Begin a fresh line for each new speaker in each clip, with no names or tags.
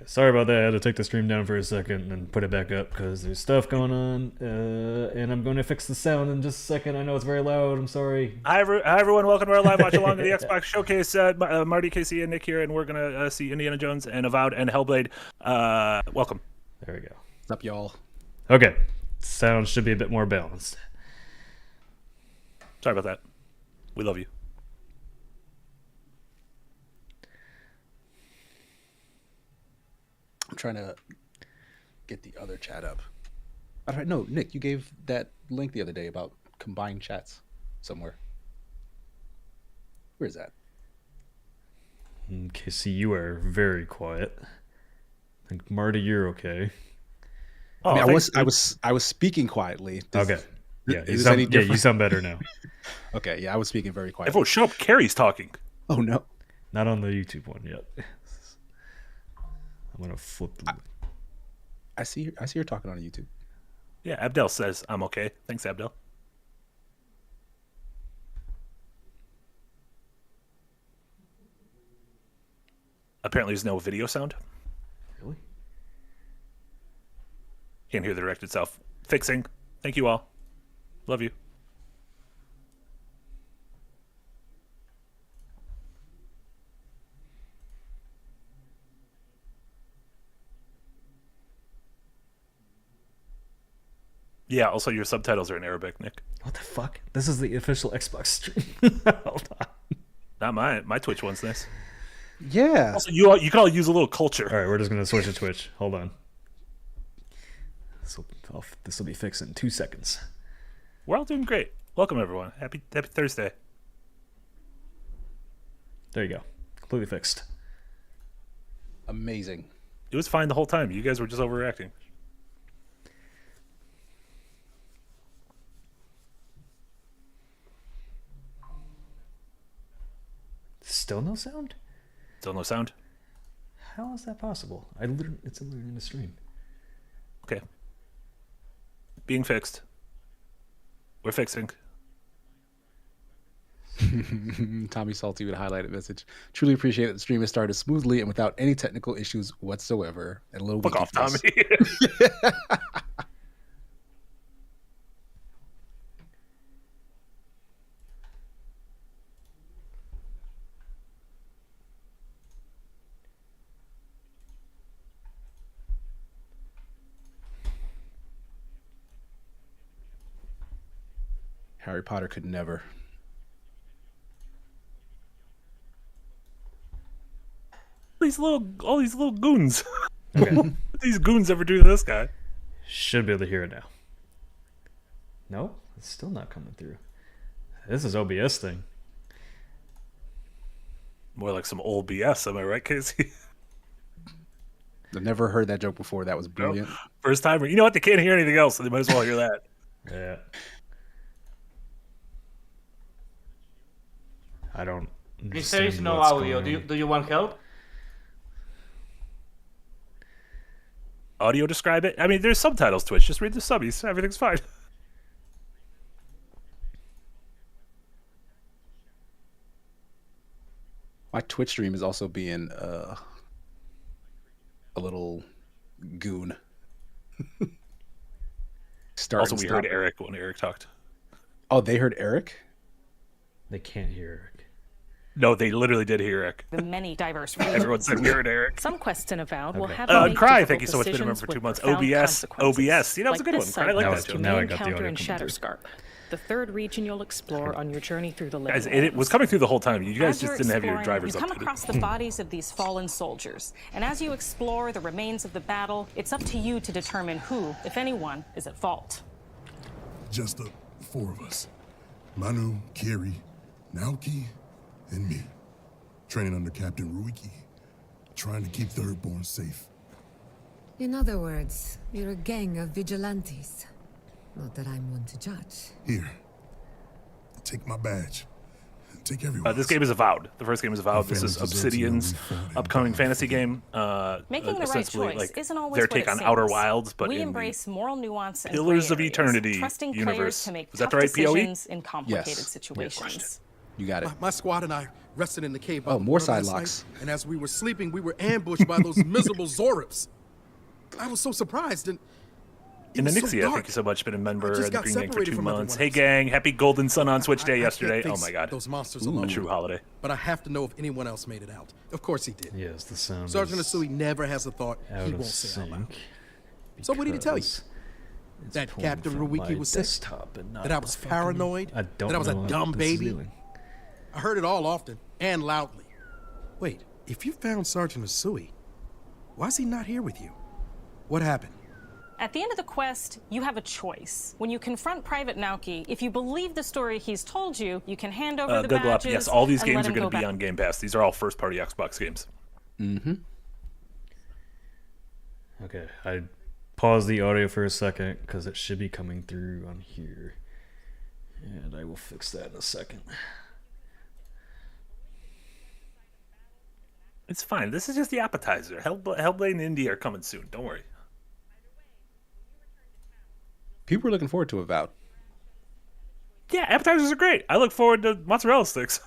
Sorry about that. I had to take the stream down for a second and put it back up because there's stuff going on. And I'm going to fix the sound in just a second. I know it's very loud. I'm sorry.
Hi everyone. Welcome to our live watch along to the Xbox Showcase. Marty, Casey, and Nick here, and we're going to see Indiana Jones and Avowed and Hellblade. Welcome.
There we go.
What's up, y'all?
Okay. Sound should be a bit more balanced.
Sorry about that. We love you.
I'm trying to get the other chat up. No, Nick, you gave that link the other day about combined chats somewhere. Where is that?
Casey, you are very quiet. I think Marty, you're okay.
Oh, I mean, I was speaking quietly.
Okay. Yeah, you sound better now.
Okay, yeah, I was speaking very quietly.
Everyone, shut up. Carrie's talking.
Oh no,
not on the YouTube one yet. I'm gonna flip.
I see her talking on YouTube.
Yeah, Abdel says I'm okay. Thanks, Abdel. Apparently, there's no video sound.
Really?
Can't hear the direct itself. Fixing. Thank you all. Love you. Yeah, also your subtitles are in Arabic, Nick.
What the fuck? This is the official Xbox stream. Hold on.
Not mine. My Twitch one's nice.
Yeah.
Also, you can all use a little culture.
All right, we're just gonna switch to Twitch. Hold on. This will be fixed in 2 seconds.
We're all doing great. Welcome everyone. Happy Thursday.
There you go. Completely fixed.
Amazing.
It was fine the whole time. You guys were just overreacting.
Still no sound?
Still no sound?
How is that possible? It's literally in the stream.
Okay. Being fixed. We're fixing.
Tommy Salty with a highlighted message. Truly appreciate that the stream has started smoothly and without any technical issues whatsoever. And a little
fuck off, Tommy.
Harry Potter could never.
All these little goons.
Okay.
What did these goons ever do to this guy?
Should be able to hear it now. No, it's still not coming through. This is OBS thing.
More like some old BS, am I right, Casey?
I've never heard that joke before. That was brilliant.
No. First time. You know what? They can't hear anything else, so they might as well hear that.
Yeah. I don't.
If there is no audio, do you want help?
Audio describe it? I mean, there's subtitles to it. Just read the subbies. Everything's fine.
My Twitch stream is also being a little goon.
Also, we heard Eric when Eric talked.
Oh, they heard Eric?
They can't hear Eric.
No, they literally did hear Eric.
The many diverse regions.
Everyone said we heard Eric.
Some quests in Avowed will have
Cry, thank you so much for being a member for 2 months. OBS. You know, it's a good one. Cry, I like that joke.
Now I got the audio
in
coming through.
Shatterscarp, the third region you'll explore on your journey through the
Guys,
living
it was coming through the whole time. You guys
As you're
just didn't have your
exploring,
drivers
you
up.
come across the bodies of these fallen soldiers, and as you explore the remains of the battle, it's up to you to determine who, if anyone, is at fault.
Just the 4 of us. Manu, Kiri, Naoki, and me. Training under Captain Ruiki. Trying to keep Thirdborn safe.
In other words, you're a gang of vigilantes. Not that I'm one to judge.
Here. Take my badge. Take everyone.
This game is Avowed. The first game is Avowed. This is Obsidian's upcoming fantasy game.
Making the right choice isn't always
their
what
take
it
on
seems.
Outer Wilds, but
we
in
embrace moral nuance and
Pillars
gray
of
areas,
Eternity
trusting
universe.
players to make
Was that
tough
the right POE?
decisions in complicated
Yes.
situations.
You got it.
My squad and I rested in the cave.
Oh, more side locks.
And as we were sleeping, we were ambushed by those miserable Zorips. I was so surprised and.
And Nixia, thank you so much. Been a member of the Green Gang for 2 months. Hey, gang. Happy Golden Sun on Switch Day yesterday. Oh, my God.
Those monsters
A
alone.
true holiday.
But I have to know if anyone else made it out. Of course he did.
Yes, the sound
Sergeant
is
Asui never has a thought
out
he
of
won't say out loud.
sync.
So what did he tell you?
because it's
That
pulling
Captain
from
Ruiki
my
was sick?
desktop and not
That I was
the fucking-
paranoid?
I don't
That I was a
know what
dumb
this is
baby?
doing.
I heard it all often and loudly. Wait, if you found Sergeant Asui, why is he not here with you? What happened?
At the end of the quest, you have a choice. When you confront Private Naoki, if you believe the story he's told you, you can hand over the
Google up.
badges.
Yes, all these
and
games
let
are
him
going
go
to be
back.
on Game Pass. These are all first-party Xbox games.
Mm-hmm.
Okay, I paused the audio for a second because it should be coming through on here. And I will fix that in a second.
It's fine. This is just the appetizer. Hellblade and Indie are coming soon. Don't worry.
People are looking forward to Avowed.
Yeah, appetizers are great. I look forward to mozzarella sticks.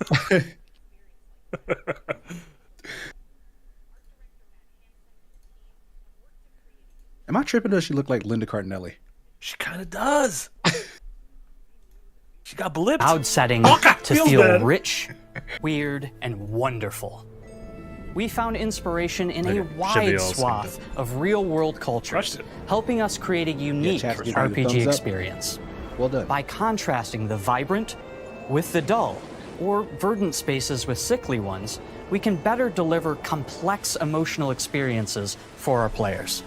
Am I tripping or does she look like Linda Cardinelli?
She kind of does. She got blipped.
Avowed setting
Oh, God,
to
feels
feel
bad.
rich, weird, and wonderful. We found inspiration in
Okay,
a
should be
wide
all synced
swath
up.
of real-world
Crushed
cultures,
it.
helping us create a unique
chat's giving you the thumbs
RPG
up.
experience.
Well done.
By contrasting the vibrant with the dull, or verdant spaces with sickly ones, we can better deliver complex emotional experiences for our players.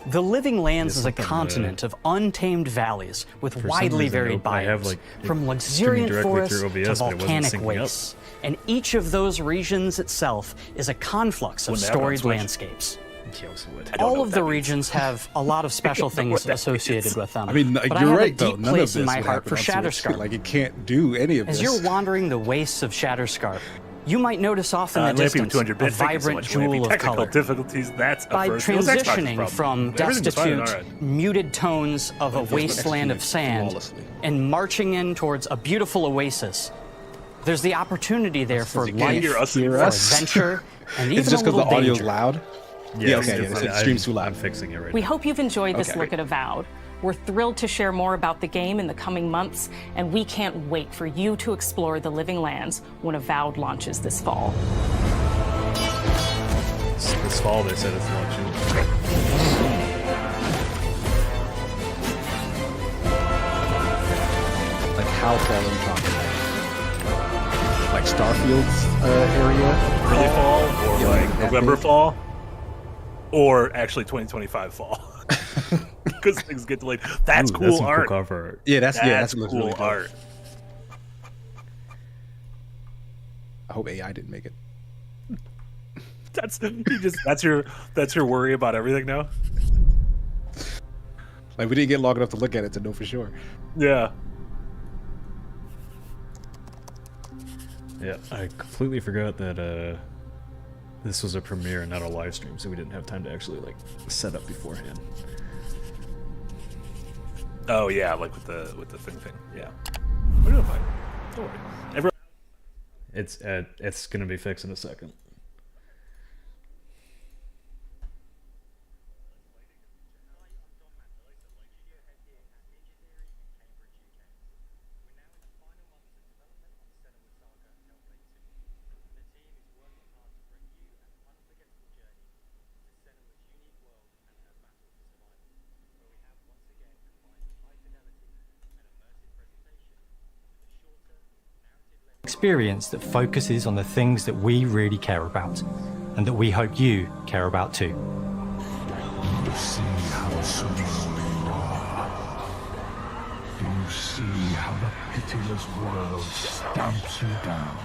The Living Lands
Yes,
is a
something,
continent of untamed valleys with
for some
widely
reason,
varied
I have,
biomes,
like,
from
it
luxuriant
streaming directly
forests
through
to
OBS, but it wasn't
volcanic
syncing up.
wastes. And each of those regions itself is a conflux of
Wouldn't happen on
storied
Switch.
landscapes.
Yes, it would.
I don't know
All
what
of
that
the
means.
regions have a lot of special things associated with them.
I mean,
but
you're
I have
right
a
though.
deep
None of
place
this
in my
would
heart
happen
for
on Switch.
Shatterscarp.
Like it can't do any of
As
this.
you're wandering the wastes of Shatterscarp, you might notice off in the
Lampy with
distance
200
a
bits. Thank you so
vibrant
much,
jewel
Lampy.
of
Technical
color.
difficulties, that's a
By
first. It was Xbox's
transitioning
problem.
from
Everything was fine,
destitute,
all right.
muted tones of a wasteland of
executed
sand
flawlessly.
and marching in towards a beautiful oasis, there's the opportunity there for
you can't
life,
hear us
for
anymore.
adventure, and even
It's just
a
because the
little
audio's
danger.
loud.
Yeah,
okay,
it's-
it streams too loud.
I'm fixing it right
We
now.
hope you've enjoyed this
Okay.
look at Avowed. We're thrilled to share more about the game in the coming months, and we can't wait for you to explore the Living Lands when Avowed launches this fall.
This fall they said it's launching.
Like how far are we talking about? Like Starfield's area?
Early fall, or
Yeah,
like
that
November
big.
fall, or actually 2025 fall. Because things get delayed. That's
Ooh,
cool
that's some
art.
cool cover art.
Yeah, that's
That's
looks
cool
really good.
art.
I hope AI didn't make it.
That's your worry about everything now.
Like we didn't get long enough to look at it to know for sure.
Yeah.
Yeah, I completely forgot that this was a premiere and not a live stream, so we didn't have time to actually like set up beforehand.
Oh yeah, like with the thing. Yeah. We're doing fine. Don't worry. Everyone.
It's gonna be fixed in a second.
Experience that focuses on the things that we really care about and that we hope you care about too.
You see how strong you are. Do you see how the pitiless world stamps you down?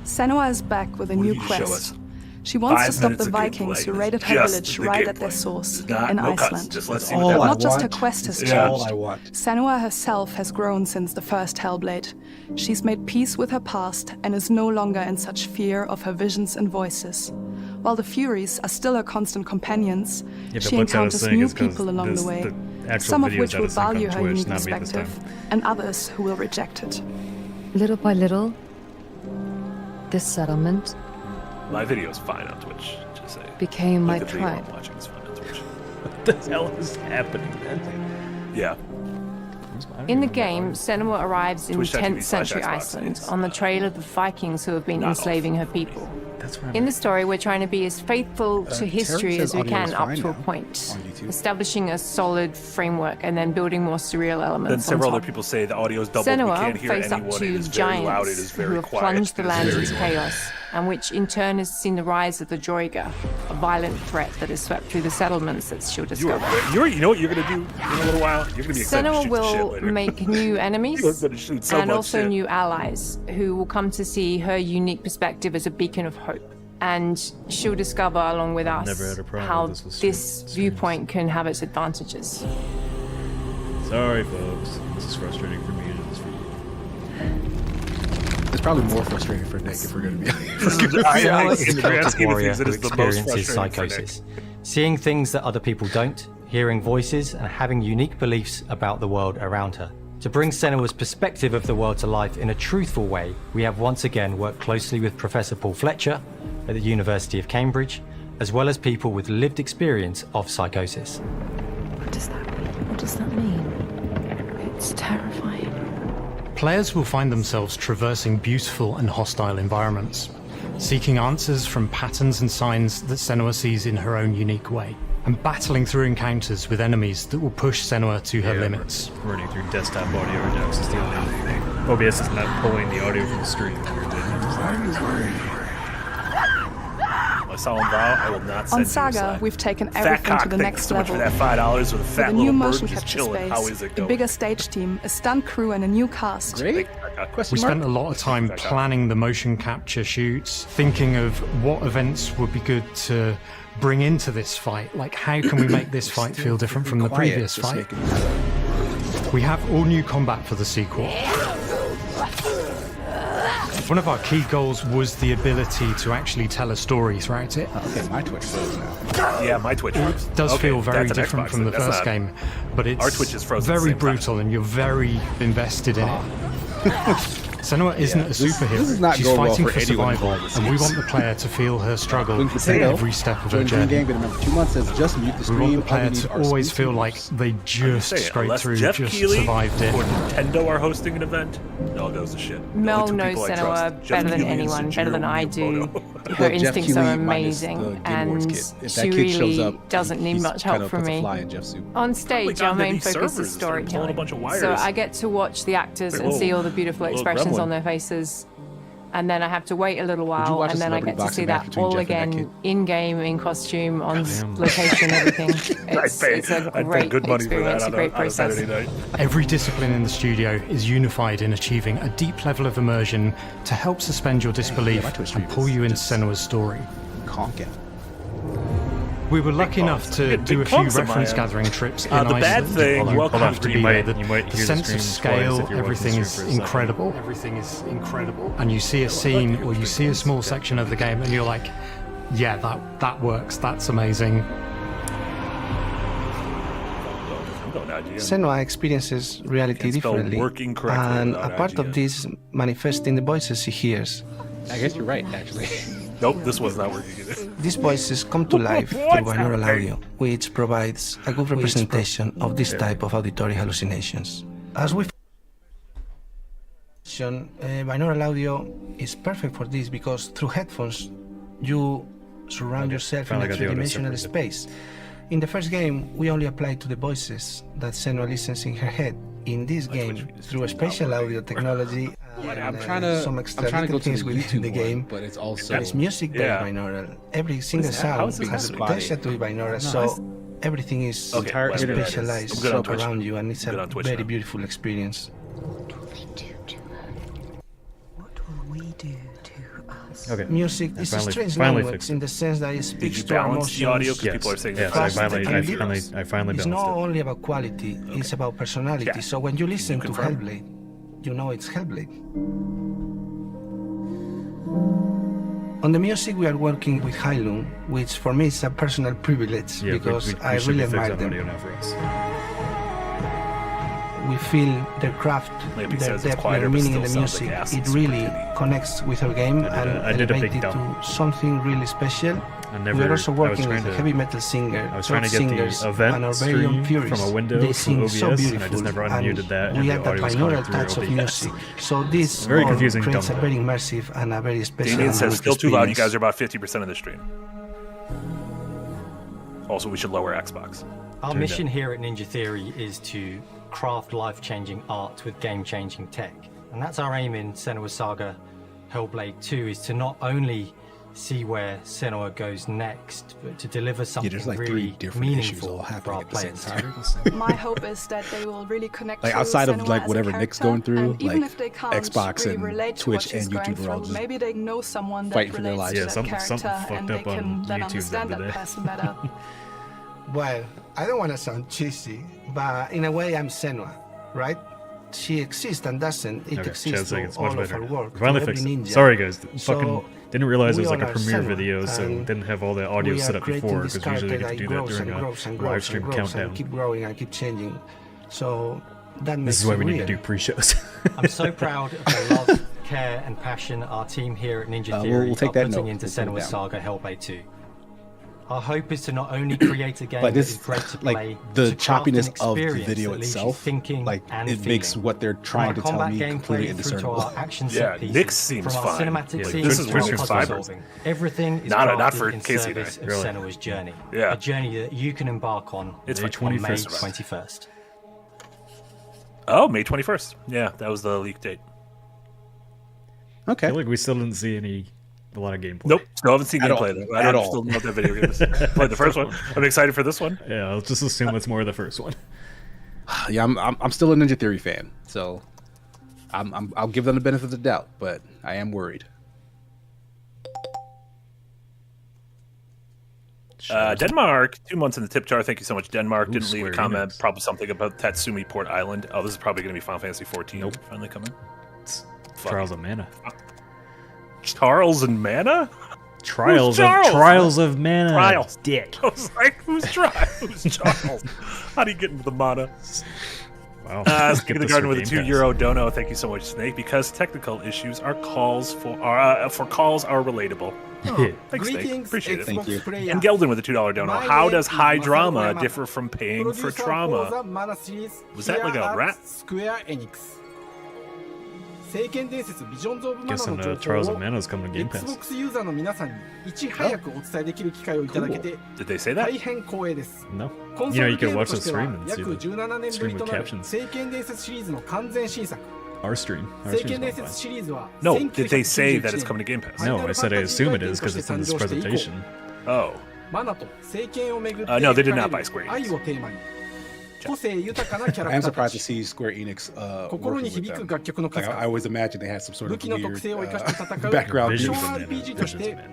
Senua is back with a
What
new
did you show
quest.
us?
She wants
5
to stop
minutes
the
of
Vikings
gameplay.
who raided her
Just
village
the
right at their
gameplay.
source
Not-
in
no cuts.
Iceland.
Just let's see
all
what that
I
Not just her
want.
quest has
It's
changed.
all I want.
Senua herself has grown since the first Hellblade. She's made peace with her past and is no longer in such fear of her visions and voices. While the Furies are still her constant companions,
If it
she
looks out of
encounters
sync,
new
it's 'cause
people along
this-
the way,
the actual
some of
video
which
is out
will
of sync on
value her
Twitch,
unique
not me this
perspective,
time.
and others who will reject it.
Little by little, this settlement
My video's fine on Twitch. Just say.
became my
Like the video I'm
tribe.
watching is fine on Twitch.
What the hell is happening, man?
Yeah.
In the game, Senua arrives in
Twitch.tv/Xbox
10th century Iceland on the trail of the Vikings who have been enslaving her people.
That's what
In the story, we're trying to be as faithful to history
Terry
as
says
we
audio
can
is
up
fine
to a
now
point,
on YouTube.
establishing a solid framework and then building more surreal elements.
Then several
on
other
top.
people say the audio is doubled. We
Senua
can't hear
face up
anyone. It
to
is very
giants
loud. It is
who
very
have
quiet.
plunged the
It is
land
very
into
annoying.
chaos, and which in turn has seen the rise of the Droiga, a violent threat that has swept through the settlements that she'll discover.
You know what you're gonna do in a little while? You're gonna be excited to
Senua
shoot the shit
will
later.
make new enemies
You're gonna shoot so
and
much
also
shit.
new allies who will come to see her unique perspective as a beacon of hope. And she'll discover, along with us,
Never had a problem
how
with this
this viewpoint can have its advantages.
Sorry, folks. This is frustrating for me and it is for you.
It's probably more frustrating for Nick if we're going to be
Senua is
in
a
the grand
Celtic
scheme of
warrior
things, it
who
is the most
experiences
frustrating for Nick.
psychosis. Seeing things that other people don't, hearing voices, and having unique beliefs about the world around her. To bring Senua's perspective of the world to life in a truthful way, we have once again worked closely with Professor Paul Fletcher at the University of Cambridge, as well as people with lived experience of psychosis.
What does that mean? What does that mean? It's terrifying.
Players will find themselves traversing beautiful and hostile environments, seeking answers from patterns and signs that Senua sees in her own unique way, and battling through encounters with enemies that will push Senua to her limits.
Running through desktop audio redux is the only thing. OBS is not pulling the audio from the stream.
I solemn vow, I will not send
On
you a
Saga,
slide.
we've taken
Fat
everything
cock,
to the
thank you
next
so much
level.
for that $5 with a fat
With a
little
new
bird
motion
just
capture
chilling. How is
space,
it
a
going?
bigger stage team, a stunt crew, and a new cast.
Great.
We spent a lot of time planning the motion capture shoots, thinking of what events would be good to bring into this fight. Like, how can we make this fight feel different from the previous fight? We have all new combat for the sequel. One of our key goals was the ability to actually tell a story throughout it.
Okay, my Twitch frozen now.
Yeah, my Twitch froze.
It does feel very
that's an
different
Xbox
from the
thing, that's
first
not-
game, but it's
Our Twitch is frozen at the
very
same time.
brutal and you're very invested in it. Senua isn't a
this
superhero.
does not
She's
go well
fighting
for
for
anyone
survival,
involved.
and we want the player to feel her struggle
Wing
at
Potato,
every step of her
join Green
journey.
Gang, been a member 2 months, says just mute the
We
stream.
want the
all
player
we need
to
are
always
smooth
feel
moves.
like they just
Say,
scraped
unless
through,
Jeff
just
Keighley
survived it.
or Nintendo are hosting an event, it all goes to shit. The
Mel
only two
knows
people I
Senua
trust, Jeff
better than
Keighley and
anyone, better than
Shinjiro
I do.
Miyamoto.
Her
Jeff
instincts
Keighley
are
minus the
amazing,
Game Awards
and
kid. If
she
that kid shows
really
up,
doesn't need
he's
much
kind
help
of
from
puts a
me.
fly in Jeff's suit.
On stage,
got
our main
these
focus
servers
is
and started pulling a
storytelling.
bunch of wires.
So I get to watch the actors
Like
and see
little-
all the beautiful
little
expressions
gremlin.
on their faces. And then I have to wait a little
you
while,
watch a
and then I
celebrity
get to
boxing
see
match
that
between
all
Jeff and that
again, in-game, in costume, on
Damn.
location, everything. It's a
I'd pay
great
good money for
experience,
that
a great
on a Saturday
process.
night.
Every discipline in the studio is unified in achieving a deep level of immersion to help suspend your disbelief
my Twitch stream
and pull
is
you into
just-
Senua's story.
Conking.
We were lucky enough
bumps.
to
Big
do a few
bumps on my
reference
end.
gathering trips in
The
Iceland.
bad thing,
Hold on,
welcome
hold on,
to
to
you
be
might-
the,
you might
the
hear the
sense of
streams twice
scale,
if you're
everything
watching the
is
stream for a second.
incredible. Everything is incredible. And you see a scene or you see a small section of the game and you're like, yeah, that works, that's amazing.
I'm going IGN.
Senua experiences reality
Can't spell
differently,
working correctly
and
without
a part
IGN.
of this manifests in the voices she hears.
I guess you're right, actually.
Nope, this was not working either.
These voices come to life through binaural audio, which provides a good representation of this type of auditory hallucinations. As we mentioned, binaural audio is perfect for this because through headphones you surround yourself in
finally
a
got the audio
three-dimensional
separated.
space. In the first game, we only applied to the voices that Senua listens in her head. In this game, through a spatial audio technology and
I'm trying to
some
I'm
extra
trying to go
little
to
things
the
within
YouTube
the game,
one, but it's also
there is music that
Yeah.
is binaural. Every single
that? How
sound
is this
has the
happening?
potential to be binaural, so everything is
Okay, let's do that.
specialized
I'm good on Twitch.
around you, and it's
I'm good
a
on Twitch
very
now.
beautiful experience.
Okay.
Music is a strange language
fixed
in the sense that it speaks
you
to our
balance the audio?
emotions.
Because people are saying
Yes,
that.
I finally
It's
balanced
not
it.
only about quality, it's about personality.
Yeah.
So when you listen to
confirm?
Hellblade, you know it's Hellblade. On the music, we are working with Heilung, which for me is a personal privilege
Yeah,
because
we
I
should
really
be fixed
admire
on
them.
audio now for us.
we feel their craft,
Maybe
their
says it's
depth,
quieter,
their
but
meaning in the
still sounds
music.
like acid
It really connects with our game and
I did a
elevates
big
it
dump.
to something really special. We are also working with a heavy metal singer,
I was trying to get
singers,
the event
and our very own
stream
Furies.
from a window
They
from
sing
OBS,
so
and
beautiful,
I just never unmuted that,
we
and
add
the
that
audio was
binaural
coming
touch of
through OBS.
music. So this
Very
all
confusing
creates a
dump,
very immersive and a very special.
Damien says still too loud. You
experience.
guys are about 50% of the stream. Also, we should lower Xbox.
Our mission here at Ninja Theory is to craft life-changing art with game-changing tech. And that's our aim in Senua's Saga Hellblade 2, is to not only see where Senua goes next, but to deliver something
there's like
really
3 different issues
meaningful
all
for
happening
our
at the same
players.
time.
My hope is that they will really connect
Like
to
outside of
Senua
like
as a
whatever Nick's
character,
going through,
and even
like
if they can't
Xbox
really
and
relate to
Twitch
what she's
and
going
YouTube are all
through,
just
maybe they know someone that
fighting for their
relates
lives.
to
Yeah,
that
something
character,
fucked
and they
up on
can then
YouTube the
understand
other
that
day.
person better.
Well, I don't want to sound cheesy, but in a way I'm Senua, right? She exists and doesn't. It
Okay,
exists
Chad's saying
to
it's much
all of
better.
our work, to
Finally
every
fixed it.
ninja.
Sorry guys,
So
fucking didn't realize it was
we
like a
all are
premiere
Senua,
video, so
and
didn't have all the audio
we
set
are
up
creating
before,
this
because usually
character
you get to
that
do that
grows
during
and
a
grows and
live
grows
stream
and grows
countdown.
and keep growing and keep changing. So that makes
This is why
it
we need to
real.
do pre-shows.
I'm so proud of the love, care, and passion our team here at Ninja Theory
we'll take
are
that
putting
note.
into
We'll put it
Senua's
down.
Saga Hellblade 2. Our hope is to not only create a game
Like
that
this,
is great to
like
play,
the
to craft an
choppiness of the
experience
video
that leaves you
itself,
thinking
like
and
it makes
feeling.
what they're trying to
From
tell
our
me
combat
completely
gameplay through to
indiscernible.
our action
Yeah,
set pieces,
Nick seems
from our
fine.
cinematic
Yeah,
scenes
this
to
is
our
Twitch
puzzle
Fibers.
solving. Everything is
Not
crafted
for
in
Casey
service
though.
of
Really.
Senua's journey.
Yeah.
A journey that you can embark on
It's
May
on May
21st.
21st.
Oh, May 21st. Yeah, that was the leak date.
I
Okay.
feel like we still didn't see a lot of gameplay.
Nope, still haven't seen
At
gameplay
all.
though. I
At
don't
all.
still know what that video game is. Played the first one. I'm excited for this one.
Yeah, I'll just assume it's more of the first one.
Yeah, I'm still a Ninja Theory fan, so I'll give them the benefit of the doubt, but I am worried.
Denmark, 2 months in the tip jar. Thank you so much, Denmark.
Ooh,
Didn't leave a
Square
comment.
Enix.
Probably something about Tatsumi Port Island. Oh, this is probably going to be Final Fantasy 14.
Nope.
Finally coming.
It's
Fuck.
Trials of Mana.
Charles and Mana?
Trials
Charles?
of Mana.
Trials.
Dick.
I was like, who's Charles? How do you get into the mana?
Wow.
Snake in the Garden with a €2 dono. Thank you so much, Snake. Because technical issues are calls are relatable. Oh, thanks, Snake. Appreciate it.
Thank you.
And Gelden with a $2 dono. How does high drama differ from paying for trauma? Was that like a rat?
Guessing Trials of Mana is coming to Game Pass.
Did they say that?
No. You know, you can watch the stream and see the stream with captions. Our stream. Our stream's going fine.
No, did they say that it's coming to Game Pass?
No, I said I assume it is because it's in this presentation.
Oh. No, they did not buy Square Enix.
I am surprised to see Square Enix working with them. Like, I always imagine they had some sort of weird background.
Visions
music.
of Mana. Visions of Mana.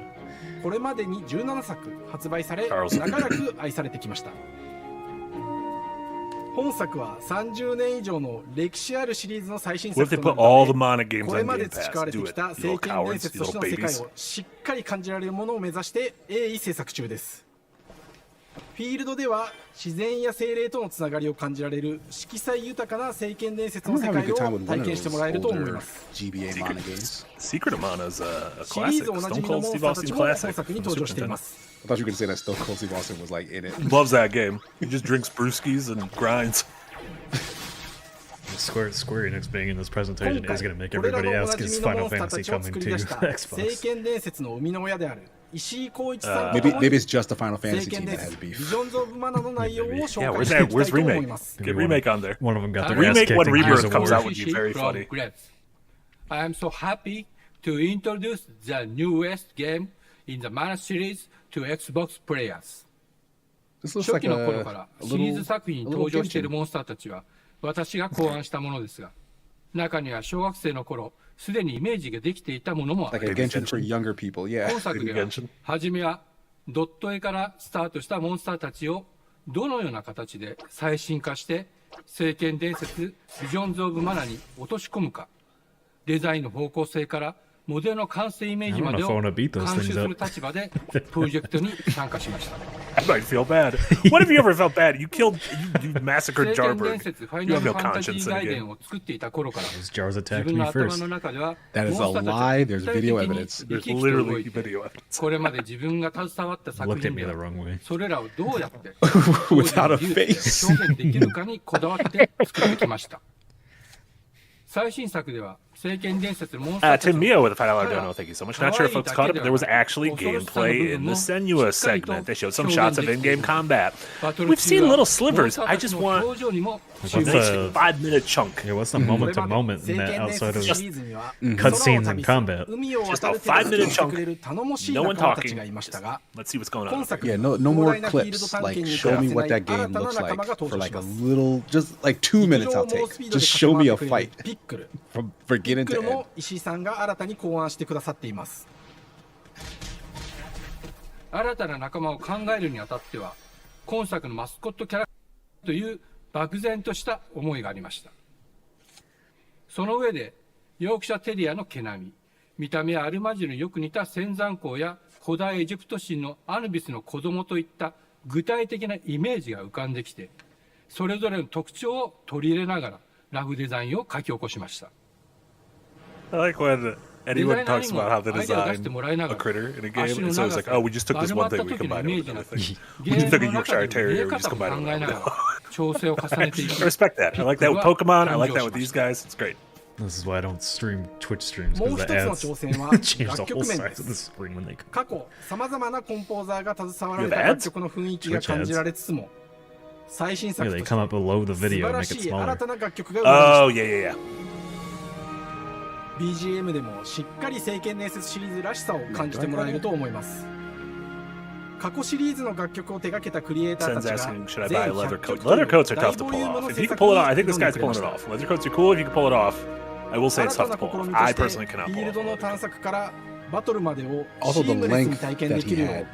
これまでに17作発売され、
Charles.
長らく愛されてきました。本作は30年以上の歴史あるシリーズの最新
What if
作
they
と
put
なる
all
の
the
で、
mana games
これ
on
まで
Game
培
Pass?
われて
Do
き
it,
た
you
聖
little
剣伝
cowards,
説
you
としての
little
世界
babies.
をしっかり感じられるものを目指して鋭意制作中です。フィールドでは自然や精霊とのつながりを感じられる色彩豊かな聖剣伝説
I'm
の世
having a
界
good time
を
with one
体
of
験してもらえると
those
思い
older
ます。
GBA mana games.
Secret of Mana is a
シリー
classic.
ズおなじ
Stone
みの
Cold
モン
Steve
スターた
Austin
ちも本
classic.
作に
from
登
Super
場してい
Nintendo.
ます。
I thought you were going to say that Stone Cold Steve Austin was like in it.
Loves that game. He just drinks brewskis and grinds.
Square Enix being in this presentation
今
is
回
going to make
これら
everybody
のおな
ask
じ
is
みのモ
Final
ンスター
Fantasy
たちを
coming
作り
to
出した聖
Xbox.
剣伝説の生みの親である石井浩一さん
Maybe
と
maybe it's just the Final
聖
Fantasy
剣
team
伝
that
説
has
ビ
beef.
ジョンズ・オブ・マナの内容を
Yeah,
紹
where's
介して
that?
いきた
Where's
いと思い
remake?
ます。
Get remake on there.
One of them got
The
their ass
remake
kicked
when
in Gears
Rebirth
of
comes
War.
out would be very funny.
I am so happy to introduce the newest game in the Mana series to Xbox players.
This looks
初
like
期の頃
a,
から
a
シリーズ
little,
作品に
a little
登場している
Genshin.
モンスターたちは私が考案したものですが、中には小学生の頃すでにイメージができていたものもあ
Like
り
a
ます。
Genshin for younger people, yeah.
本作では初めはドット絵からスタートしたモンスターたちをどのような形で最新化して聖剣伝説ビジョンズ・オブ・マナに落とし込むか、デザインの方向性からモデルの完成イメージまでを監修する立場でプロジェクトに参加しました。
You might feel bad. What have you ever felt bad? You massacred Jarberg. You have no conscience in the game.
Those jars attacked me first.
That is a lie. There's video evidence.
There's literally video evidence.
これまで自分が携わった作
Looked at
品
me
で
the wrong way.
それらをどうやって
Without a face.
表現できるかにこだわって作ってきました。最新作では
Tim Mio with a $5 dono, thank you so much. Not sure if folks caught it, but there was actually gameplay in the Senua segment. They showed some shots of in-game combat. We've seen little slivers. I just want a nice 5-minute chunk.
Yeah, what's the moment-to-moment in that outside of cutscenes and combat?
Just a 5-minute chunk. No one talking. Let's see what's going on.
Yeah, no more clips. Like, show me what that game looks like for like a little, just like 2 minutes I'll take. Just show me a fight from beginning to end.
石井さんが新たに考案してくださっています。
新たな仲間を考えるにあたっては、今作のマスコットキャラクターという漠然とした思いがありました。その上で、ヨークシャテリアの毛並み、見た目やアルマジルによく似た仙山港や古代エジプト神のアヌビスの子供といった具体的なイメージが浮かんできて、それぞれの特徴を取り入れながらラフデザインを書き起こしました。
I like when anyone talks about how they design a critter in a game, and so it's like, oh, we just took this one thing, we combined it with another thing. We just took a Yorkshire Terrier, we just combined it with I respect that. I like that with Pokemon, I like that with these guys, it's great.
This is why I don't stream Twitch streams,
もう
because
一
the
つの
ads
挑戦は
change
楽
the
曲
whole
面で
size of the
す。
screen when they come.
過去、さまざまなコンポーザーが携わられた楽曲の雰囲気が感じられつつも、最新作
Yeah,
と
they
して
come up below the
素
video
晴
and
ら
make
し
it
い新
smaller.
たな楽曲が生まれました。
Oh, yeah, yeah, yeah.
BGM でもしっかり聖剣伝説シリーズらしさを感じてもらえると思います。過去シリーズの楽曲を手掛けたクリエイターたちが
asking, should I buy a leather coat? Leather coats are tough to pull off. If you can pull it off, I think this guy's pulling it off. Leather coats are cool if you can pull it off. I will say it's tough to pull off. I personally cannot
フィ
pull
ール
off.
ドの探索からバトルまでを
Also
シ
the
ームレスに
length
体験
that
でき
he
るよう
had,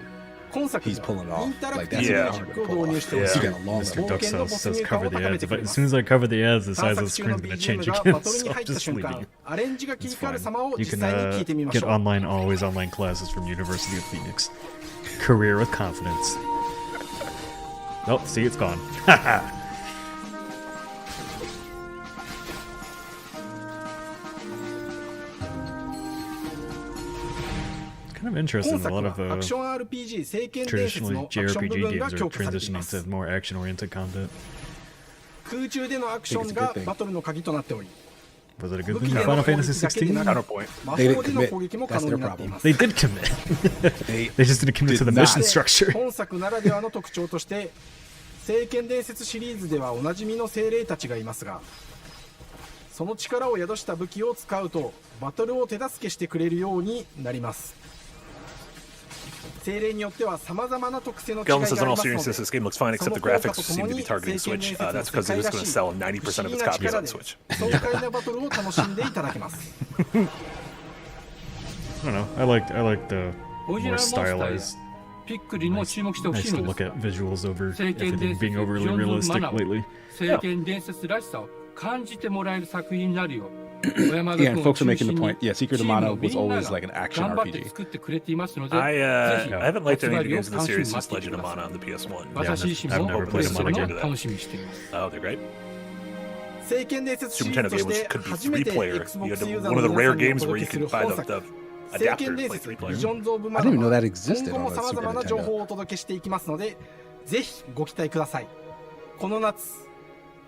今作
he's pulling
はイン
off.
タラク
Like
ティ
that's
ブ
really
な
hard
楽
to
を
pull
導入
off.
しており、
Yeah,
冒
Mr.
険
Duck
の
says,
没入
says
感
cover
を
the
高め
ads.
てく
But
れ
as
ます。
soon as I cover the ads, the
探
size of the
索中の
screen's gonna
BGM
change
が
again.
バトル
So
に
I'm
入った
just
瞬
leaving
間
it.
アレンジが切り
It's
替わる
fine.
様を
You
実
can
際に聞いてみまし
get
ょう。
online, always online classes from University of Phoenix. Career with confidence. Oh, see, it's gone. Kind of interesting.
今
A lot
作
of
はアクション RPG 聖剣伝説
traditionally
のアクション部
JRPG
分が
games are
強化されていま
transitioning
す。
to more action-oriented combat.
空中でのアクションがバトルの鍵となっており、
Was it a good
武
thing
器
in
での
Final
攻撃
Fantasy
だけでな
16?
く、魔法での攻撃も可能になっています。
They did commit. They just didn't commit to the mission structure.
本作ならではの特徴として、聖剣伝説シリーズではおなじみの精霊たちがいますが、その力を宿した武器を使うとバトルを手助けしてくれるようになります。精霊によっては様々な特性の違いがあ
Gelman
り
says, in all
ますの
seriousness,
で、
this game looks fine, except the graphics seem to be targeting Switch. That's because it is going to sell 90% of its copies on Switch.
爽快なバトルを楽しんでいただけます。
I don't know. I like the more stylized.
ピックリンも注目してほし
Nice
い
to
の
look
で
at visuals over
す。聖剣
everything
伝説
being overly
ジョンズ・
realistic
マナー
lately.
聖剣伝説らしさを感じてもらえる作品になるよう
Yeah, and folks are making the point. Yeah, Secret of Mana was always like an action
頑張って
RPG.
作ってくれていますので、
I
ぜひ
haven't liked any of the
発売日を
games in the
楽しみ
series
に待
since
っていて
Legend
く
of
ださ
Mana
い
on the PS1.
私自身
I've
も
never
プレ
played
ス
a
テ
Mana
の
game.
楽しみにしています。
Oh, they're great.
聖剣伝説シ
Super
リーズ
Nintendo
とし
games
て
could be
初めて
3-player. You
Xbox
had
ユーザー
one
の
of the
皆
rare
さんにお
games where
届
you
けする
could buy
本
the
作
adapter
聖
to
剣伝
play
説
3-player.
ビジョンズ・オブ・マ
I
ナ
didn't even know
は
that existed
今後
on
も
the
さま
Super
ざまな情
Nintendo.
報をお届けしていきますので、ぜひご期待ください。この夏、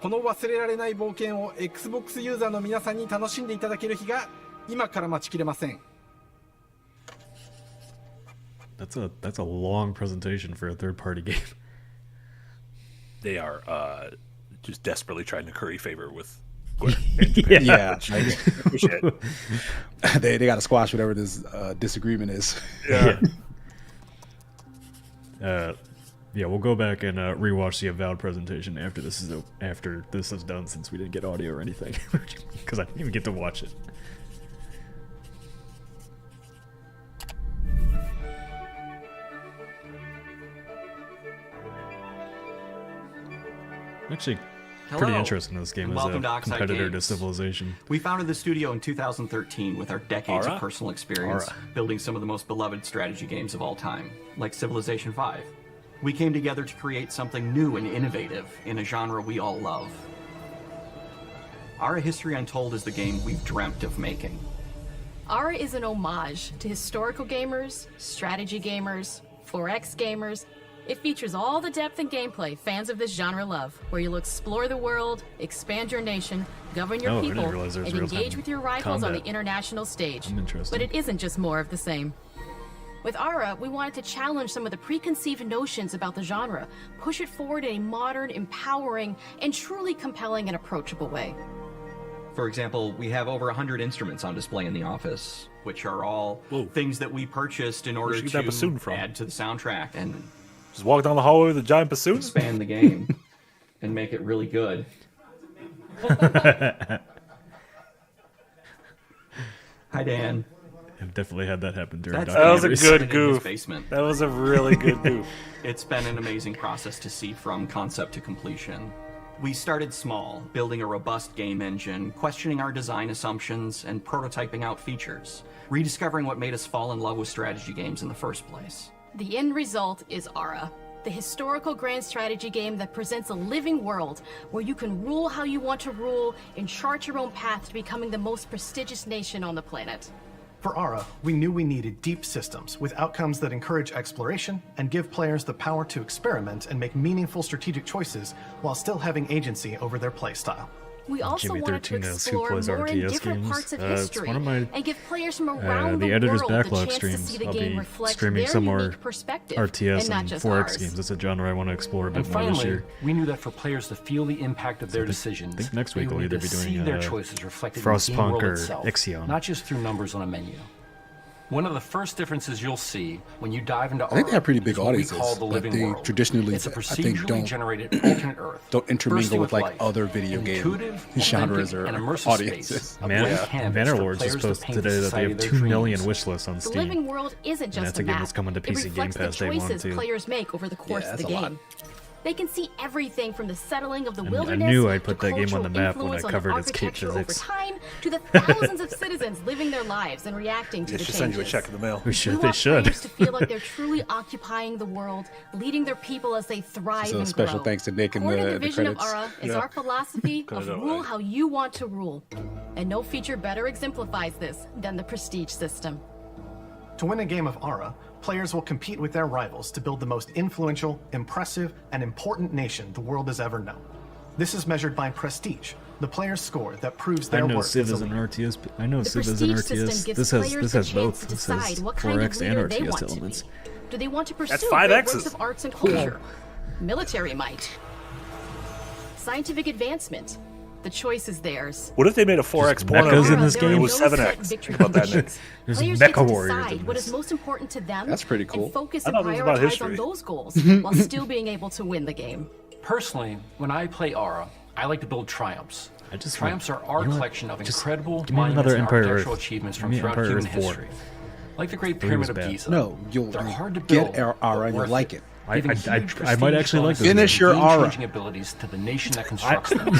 この忘れられない冒険を Xbox ユーザーの皆さんに楽しんでいただける日が今から待ちきれません。
That's a long presentation for a third-party game.
They are just desperately trying to curry favor with
Yeah,
Appreciate it.
they got to squash whatever this disagreement is.
Yeah.
Yeah, we'll go back and rewatch the Avowed presentation after this is done, since we didn't get audio or anything, because I didn't even get to watch it. I'm actually Pretty
Hello,
interesting. This game
and
is
welcome to
a
Oxide
competitor to
Games.
Civilization.
We founded the studio in 2013 with our decades
Aura?
of personal experience
Aura.
building some of the most beloved strategy games of all time, like Civilization V. We came together to create something new and innovative in a genre we all love. Aura History Untold is the game we've dreamt of making.
Aura is an homage to historical gamers, strategy gamers, 4X gamers. It features all the depth and gameplay fans of this genre love, where you'll explore the world, expand your nation, govern your
Oh, I didn't
people,
realize there was
and
real-time
engage with your rivals on the
combat.
international stage.
I'm interested.
But it isn't just more of the same. With Aura, we wanted to challenge some of the preconceived notions about the genre, push it forward in a modern, empowering, and truly compelling and approachable way.
For example, we have over 100 instruments on display in the office, which are all things that we purchased in order
Where'd you get that bassoon
to
from?
add to the soundtrack and
Just walk down the hallway with a giant bassoon?
expand the game and make it really good. Hi, Dan.
I've definitely had that happen during
That's
That was a
documentaries.
good
in his
goof.
basement.
That was a really good goof.
It's been an amazing process to see from concept to completion. We started small, building a robust game engine, questioning our design assumptions, and prototyping out features, rediscovering what made us fall in love with strategy games in the first place.
The end result is Aura, the historical grand strategy game that presents a living world where you can rule how you want to rule and chart your own path to becoming the most prestigious nation on the planet.
For Aura, we knew we needed deep systems with outcomes that encourage exploration and give players the power to experiment and make meaningful strategic choices while still having agency over their playstyle.
We also
Jimmy
wanted to
13 knows who
explore
plays
more in
RTS
different
games.
parts of
It's
history
one of my,
and give players from around
the
the
editor's
world
backlog
the chance
streams.
to see the
I'll
game
be
reflect
streaming
their
some more
unique perspective
RTS
and not
and
just
4X
ours.
games. It's a genre I want to explore a
And
bit more this
finally,
year.
we knew that for players to feel the impact of their decisions,
I think next
they
week we'll
would
either
need
be
to see
doing
their choices reflected in the game
Frostpunk
world
or
itself,
Ixion.
not just through numbers on a menu. One of the first differences you'll see when you dive into
I think they have pretty big
is what we
audiences,
call the
but
living
they
world.
traditionally,
It's a
I think,
procedurally generated alternate Earth,
don't intermingle
bursting
with like
life,
other video
an
game
intuitive,
genres
authentic,
or
and immersive
audiences.
space, a blank canvas for
Bannerlords
players
just
to
posted
paint the
today that they
society
have
of their
2 million
dreams.
wish lists on
The
Steam.
living world isn't
And
just
that's
a
a game
map.
that's coming to
It
PC Game
reflects
Pass
the
day 1
choices
too.
players make over the course of
that's
the
a lot.
game. They can see everything from the settling of the
I
wilderness
knew I'd
to
put that game on the
cultural
map when I
influence on
covered
the
its Cape
architecture over
physics.
time to the thousands of citizens living their lives and reacting to
They
the
should
changes.
send you a check in the mail.
We
We
should. They
want
should.
players to feel like they're truly occupying the world, leading their people as they thrive
So
and
special
grow.
thanks to Nick in
Core to
the
the vision of
credits.
Aura is
Yeah.
our philosophy
Cut
of
it out,
rule
right?
how you want to rule. And no feature better exemplifies this than the prestige system.
To win a game of Aura, players will compete with their rivals to build the most influential, impressive, and important nation the world has ever known. This is measured by prestige, the player's score that proves
I
their
know
worth
Civ
as a
is an
leader.
RTS. I know
The
Civ is an
prestige system
RTS.
gives
This
players
has
the
both.
chance to
This
decide
has
what kind of
4X and
leader they
RTS
want to be.
elements.
Do they want to
That's
pursue
5
great
X's.
works of arts and culture, military might, scientific advancement? The choice is theirs.
What if they made a 4X porno?
mechas in this
It
game?
was 7X.
Victory
How about that, Nick?
conditions.
There's
Players
mecha
get to
warriors
decide
in
what
this.
is most important to them
That's pretty cool.
and focus
I
and
thought it was about
prioritize
history.
on those goals while still being able to win the game.
Personally, when I play Aura, I like to build triumphs.
I just
Triumphs
want-
are our
you know what?
collection of
Just
incredible
give me
monuments
another
and
Empire
architectural
Earth.
achievements
Give
from
me
throughout
Empire
human
Earth 4.
history. Like the Great
3
Pyramid
was
of
bad.
Giza.
No, you'll
They're hard to
get
build,
Aura and
but
you'll
worth
like it.
giving
I
huge
might
prestige
actually like
bonuses
this
Finish
and
your Aura.
game-changing abilities to the nation that constructs them.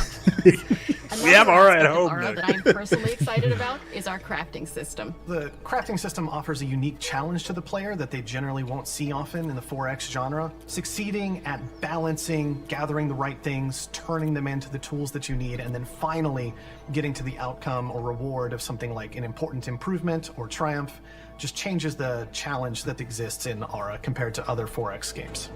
We have
Another
Aura at
aspect of
home,
Aura
Nick.
that I'm personally excited about is our crafting system.
The crafting system offers a unique challenge to the player that they generally won't see often in the 4X genre. Succeeding at balancing, gathering the right things, turning them into the tools that you need, and then finally getting to the outcome or reward of something like an important improvement or triumph just changes the challenge that exists in Aura compared to other 4X games.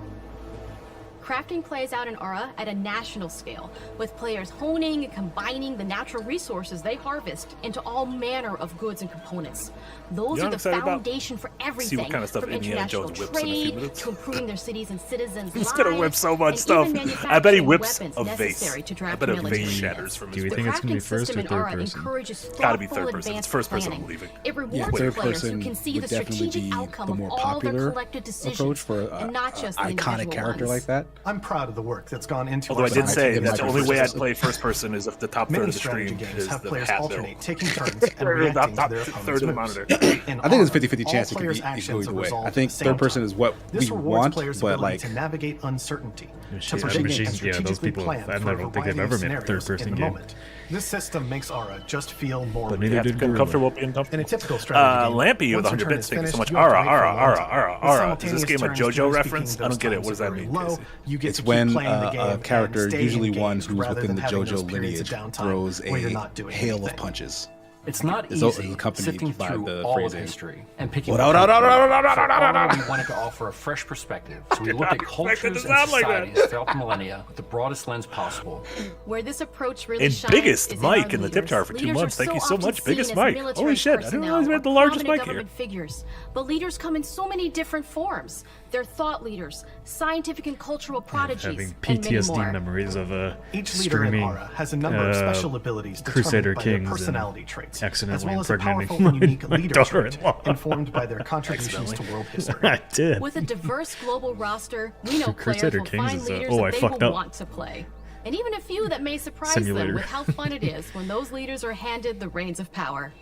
Crafting plays out in Aura at a national scale, with players honing and combining the natural resources they harvest into all manner of goods and components. Those
You know
are
what
the
I'm excited about?
foundation for
See
everything,
what kind of stuff
from
Indiana
international
Jones whips in a few
trade
minutes.
to improving their cities and citizens'
He's
lives,
gonna whip so much
and
stuff.
even
I bet he
manufacturing
whips
weapons
a vase.
necessary to
I
draft
bet a
military
vase
units.
shatters from
Do
his
you
The
think it's gonna be
crafting
first
system
or
in
third
Aura
person?
encourages
Gotta be
thoughtful
third person. It's
advanced
first person, I'm
planning.
leaving.
It rewards
Yeah, third
players who
person
can see
would
the
definitely
strategic
be
outcome
the
of
more
all their
popular
collected decisions,
approach for
and not just the
an iconic
individual
character
ones.
like that.
I'm proud of the work that's gone into.
Although I did say
that's
the only way I'd play first person is if the top third
Many
of the
strategy
stream
games
is
have
the
players
hat
alternate,
bill.
taking turns and reacting to their
third of the
opponent's
monitor.
moves. In
I think it's
Avowed,
50-50 chance it
all
could
players'
be
actions
either
are
way.
resolved
I
at
think
the same
third person
time.
is what
This
we
rewards
want,
players'
but
ability
like
to navigate uncertainty, to
Shit,
predict
machines,
and
yeah, those
strategically
people,
plan
I
for a
don't think they've
variety of
ever made a
scenarios
third-person
in the
game.
moment. This system makes Aura just feel more
But
real.
neither did
Get comfortable being
In a
comfortable.
typical strategy game,
Lampy with
once
100
your turn
bits.
is
Thank you so
finished,
much.
you have to
Ara,
wait for a
Ara,
long
Ara,
time.
Ara,
With
Ara. Is this game a
simultaneous
JoJo
turns,
reference?
speaking
I don't get it.
those
What does that
times
mean,
are very low.
Casey?
You get
it's
to keep
when
playing the game
a character,
and stay
usually one
engaged
who's
rather
within
than
the
having those
JoJo
periods of
lineage
downtime
throws
where you're
a
not doing
hail
anything.
of punches.
It's not
It's
easy
accompanied
sifting
by
through
the
all of
phrasing.
history and picking
What
up
out,
on
out,
we wanted to offer a fresh perspective. So we
Did
looked
not
at
expect it to
cultures and
sound like that.
societies throughout the millennia with the broadest lens possible.
Where this approach really
And
shines
biggest
is
Mike
in
the
our
tip jar
leaders.
for 2
Leaders
months.
are
Thank you
so
so
often
much. Biggest
seen as
Mike.
military
Holy shit. I didn't
personnel
realize we had the
or
largest
prominent
mic here.
government figures. But leaders come in so many different forms. They're thought leaders, scientific and cultural prodigies,
Having
and many
PTSD
more.
memories of
Each leader in
streaming
Aura has a number of special abilities
Crusader
determined by their
Kings
personality
and
traits,
accidentally
as well as a
impregnating
powerful and unique
my
leader trait
daughter-in-law.
informed by their contributions to world history.
I did.
With a diverse global roster, we know players
Crusader
will
Kings
find
is a-
leaders
oh, I
that they
fucked
will
up.
want to play. And even a few that may surprise
Simulator.
them with how fun it is when those leaders are handed the reins of power.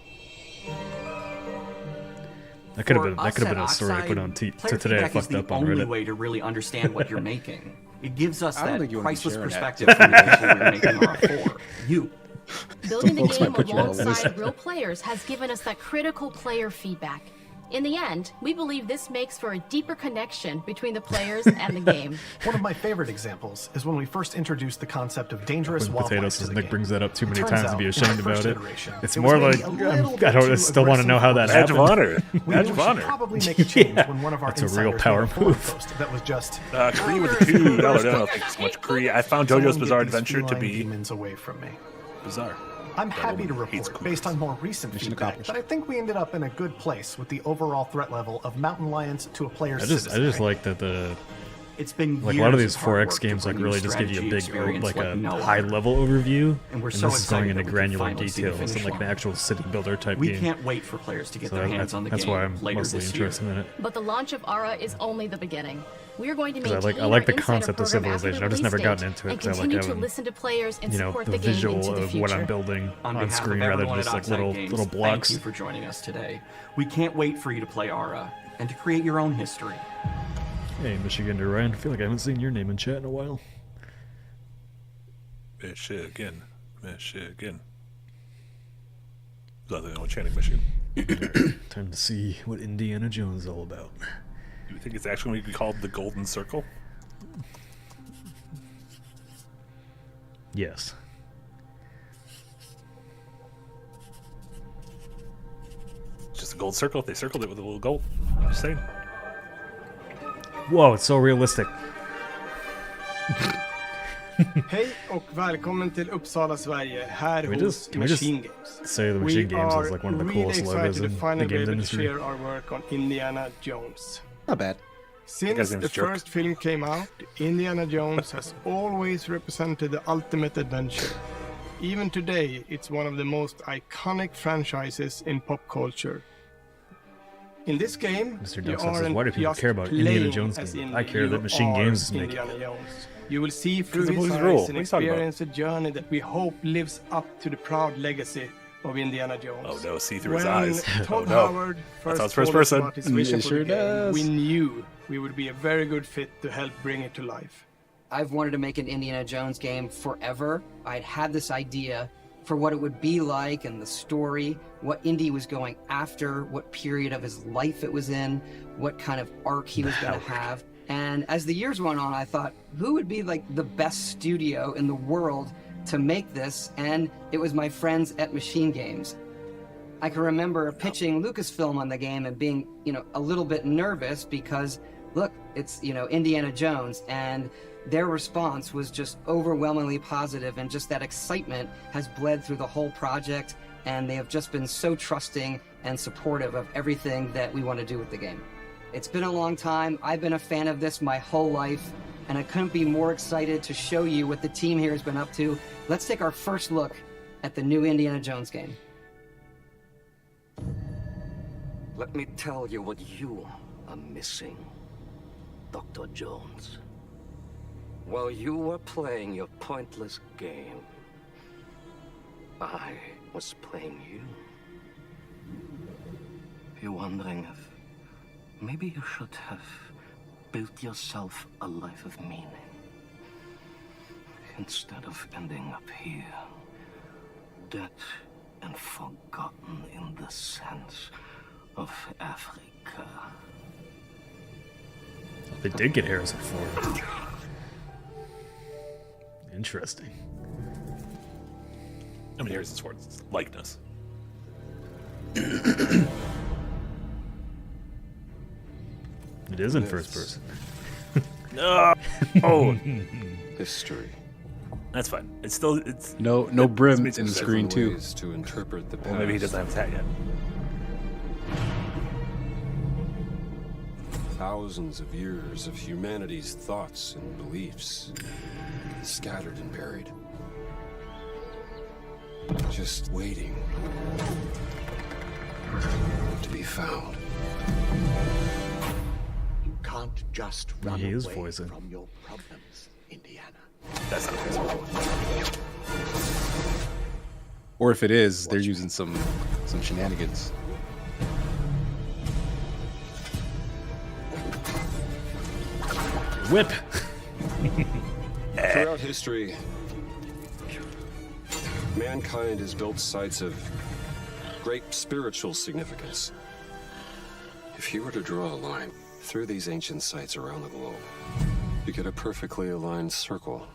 That could have
For
been
us
a
at
story I put on
Oxide,
to
player
today. I
feedback is
fucked
the
up on
only
Reddit.
way to really understand what you're making. It gives us
I don't
that
think you wanna be
priceless
sharing that.
perspective from the people we're making Aura for. You.
Building the
Folks might
game
put you on the list.
alongside real players has given us that critical player feedback. In the end, we believe this makes for a deeper connection between the players and the game.
One of my favorite examples is when we first introduced the concept of dangerous
With
wildlife
potatoes,
to the
Nick
game.
brings that up too many
Turns
times to
out,
be
in the
ashamed
first
about it.
iteration,
It's
it
more
was
like
maybe a little
I
bit
don't
too
still want to know how that
Badge of
happened.
honor.
We
Badge
knew
of
we should
honor.
probably make a change when one of our
That's a real
insiders
power
made a forum
move.
post that was just
Cree with the $2 donut. Thank you so much, Cree. I found JoJo's
"Someone
Bizarre
get these
Adventure to
feline
be
demons away from me."
bizarre.
I'm happy to
woman hates
report, based on more recent
Mission
feedback,
accomplished.
that I think we ended up in a good place with the overall threat level of mountain lions to a player's
I just
citizenry.
like that the
It's been
like a lot of
years
these
hard
4X
work to
games like
bring
really
you
just give you a
strategy
big
experience
like a
no
high
other.
level overview,
And we're
and
so
this is going
excited
into
that we can
granular
finally see the
details and
finish
like an
line.
actual city builder type
We
game.
can't wait for players to get
So
their
that-
hands on the
that's
game
why I'm
later
mostly
this year.
interested in it.
But the launch of Aura is only the beginning. We are going to
Because
maintain
I like the
our insider
concept of
program after
Civilization.
the
I've just
release
never gotten
date
into it
and
because I like
continue to
having
listen to players and
the
support the game
visual
into the
of what I'm
future.
building
On
on
behalf
screen
of
rather
everyone
than just
at
like
Oxide
little
Games,
little blocks.
Thank you for joining us today. We can't wait for you to play Aura and to create your own history.
Hey, Michigan to Ryan. I feel like I haven't seen your name in chat in a while.
Michigan. Michigan. There's nothing wrong with chanting Michigan.
Time to see what Indiana Jones is all about.
Do you think it's actually going to be called the Golden Circle?
Yes.
It's just a gold circle. They circled it with a little gold. Just saying.
Whoa, it's so realistic.
Hej och välkommen till Uppsala, Sverige, här
Can we
hos
just- can we just
Machine Games.
say the Machine Games is like one of the
really
coolest
excited
logos
to
in the
finally be
games
able
industry.
to share our work on Indiana Jones.
Not bad.
guy's
Since
name
the
is Jerk.
first film came out, Indiana Jones has always represented the ultimate adventure. Even today, it's one of the most iconic franchises in pop culture. In this game,
Mr.
you
Duck says,
aren't
why do people
just
care about Indiana
playing
Jones
as
games?
Indy,
I care that
you
Machine
are
Games is making
Indiana
it.
Jones. You will see through
the
his
movies
eyes
rule.
and
What are you talking about?
experience a journey that we hope lives up to the proud legacy of Indiana Jones.
Oh no, see through his
When
eyes.
Todd
Oh no.
Howard
That's how it's
first
first
told us
person.
about his vision
It
for
sure
the game,
does.
we knew we would be a very good fit to help bring it to life.
I've wanted to make an Indiana Jones game forever. I'd had this idea for what it would be like and the story, what Indy was going after, what period of his life it was in, what kind of arc he was going to have. And as the years went on, I thought, who would be like the best studio in the world to make this? And it was my friends at Machine Games. I can remember pitching Lucasfilm on the game and being, a little bit nervous because, look, it's, Indiana Jones, and their response was just overwhelmingly positive, and just that excitement has bled through the whole project, and they have just been so trusting and supportive of everything that we want to do with the game. It's been a long time. I've been a fan of this my whole life, and I couldn't be more excited to show you what the team here has been up to. Let's take our first look at the new Indiana Jones game.
Let me tell you what you are missing, Dr. Jones.
While you were playing your pointless game, I was playing you. You're wondering if maybe you should have built yourself a life of meaning instead of ending up here, dead and forgotten in the sense of Africa.
They did get Harrison Ford. Interesting.
I mean, Harrison Ford's likeness.
It is in first person.
No. Oh.
History.
That's fine. It's
no brim in the screen too.
To interpret the past.
Well, maybe he doesn't have his hat yet.
Thousands of years of humanity's thoughts and beliefs, scattered and buried, just waiting to be found.
You can't just run
He is
away
voicing.
from your problems, Indiana.
That's not his fault.
Or if it is, they're using some shenanigans.
Whip.
Throughout history, mankind has built sites of great spiritual significance. If you were to draw a line through these ancient sites around the globe, you get a perfectly aligned circle.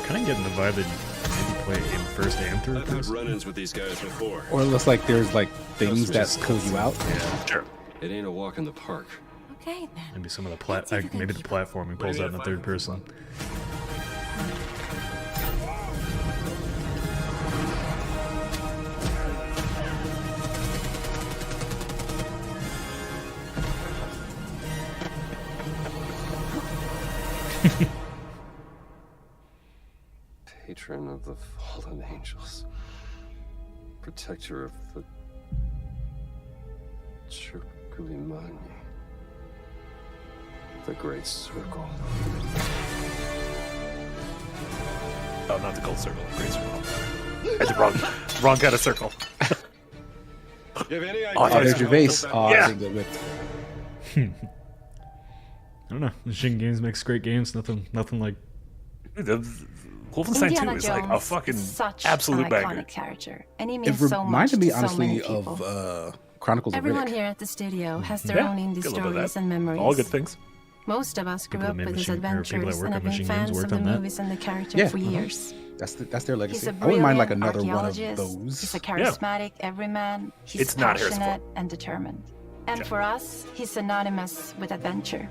Kind of getting the vibe that maybe play in first and third
I've had
person.
run-ins with these guys before.
Or it looks like there's like things that pull you out.
Yeah, sure.
It ain't a walk in the park.
Okay, then.
Maybe some of the maybe the platforming pulls out in the third person.
Patron of the fallen angels. Protector of the Chirkulimani. The Great Circle.
Oh, not the gold circle. The great circle. It's the wrong kind of circle.
You have any idea?
Oh, there's your base. Oh,
yeah.
I think that whipped.
I don't know. Machine Games makes great games. Nothing like.
Wolfenstein 2 is like a fucking absolute banger.
Character, and he
It
means so much
reminded me,
to so many
honestly,
people.
of Chronicles of
Everyone
Riddick.
here at the studio has their own indie
good little bit of
stories
that.
and memories.
All good things.
Most of us grew
People that
up
made
with his
people that
adventures
work
and
on
have been
Machine Games
fans of
worked
the
on that.
movies and the character
Yeah,
for years.
That's their legacy.
He's a
I wouldn't mind like
brilliant
another one of
archaeologist.
those.
He's a charismatic everyman. He's
It's not Harrison
passionate and determined. And for us, he's synonymous with adventure.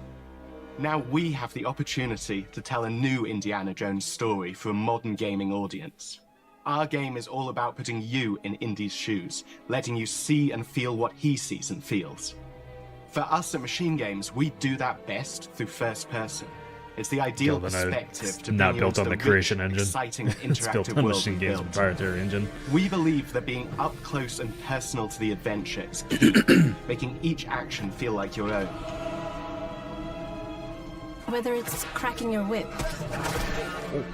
Now we have the opportunity to tell a new Indiana Jones story for a modern gaming audience. Our game is all about putting you in Indy's shoes, letting you see and feel what he sees and feels. For us at Machine Games, we do that best through first person. It's the ideal perspective
It's
to
not
bring you
built
into
on the
rich,
creation engine.
exciting and
It's built
interactive
on
world
Machine
we
Games'
built.
proprietary engine.
We believe that being up close and personal to the adventure is key, making each action feel like your own.
Whether it's cracking your whip,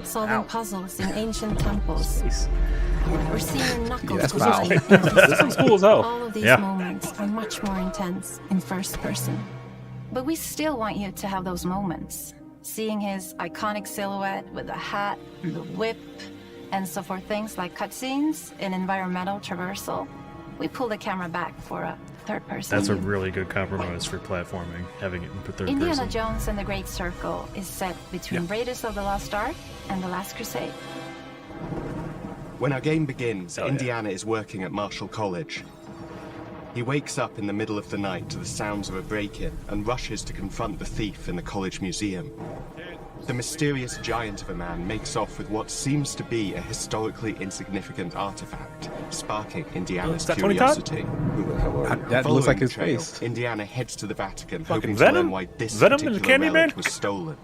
solving puzzles in ancient temples, or seeing your knuckles
that's
glowing
foul.
in
This one's cool as hell.
all of these
Yeah.
moments are much more intense in first person. But we still want you to have those moments. Seeing his iconic silhouette with the hat, the whip, and so for things like cutscenes and environmental traversal, we pull the camera back for a third person.
That's a
view.
really good compromise for platforming, having it in third
Indiana
person.
Jones and the Great Circle is set between Raiders of the Lost Ark and The Last Crusade.
When our game begins,
Oh, yeah.
Indiana is working at Marshall College. He wakes up in the middle of the night to the sounds of a break-in and rushes to confront the thief in the college museum. The mysterious giant of a man makes off with what seems to be a historically insignificant artifact, sparking Indiana's
Is that Tony Todd?
curiosity.
That
Following
looks like
the
his
trail,
face.
Indiana heads to the Vatican,
Fucking
hoping to
Venom?
learn why this
Venom and
particular
Candyman?
relic was stolen.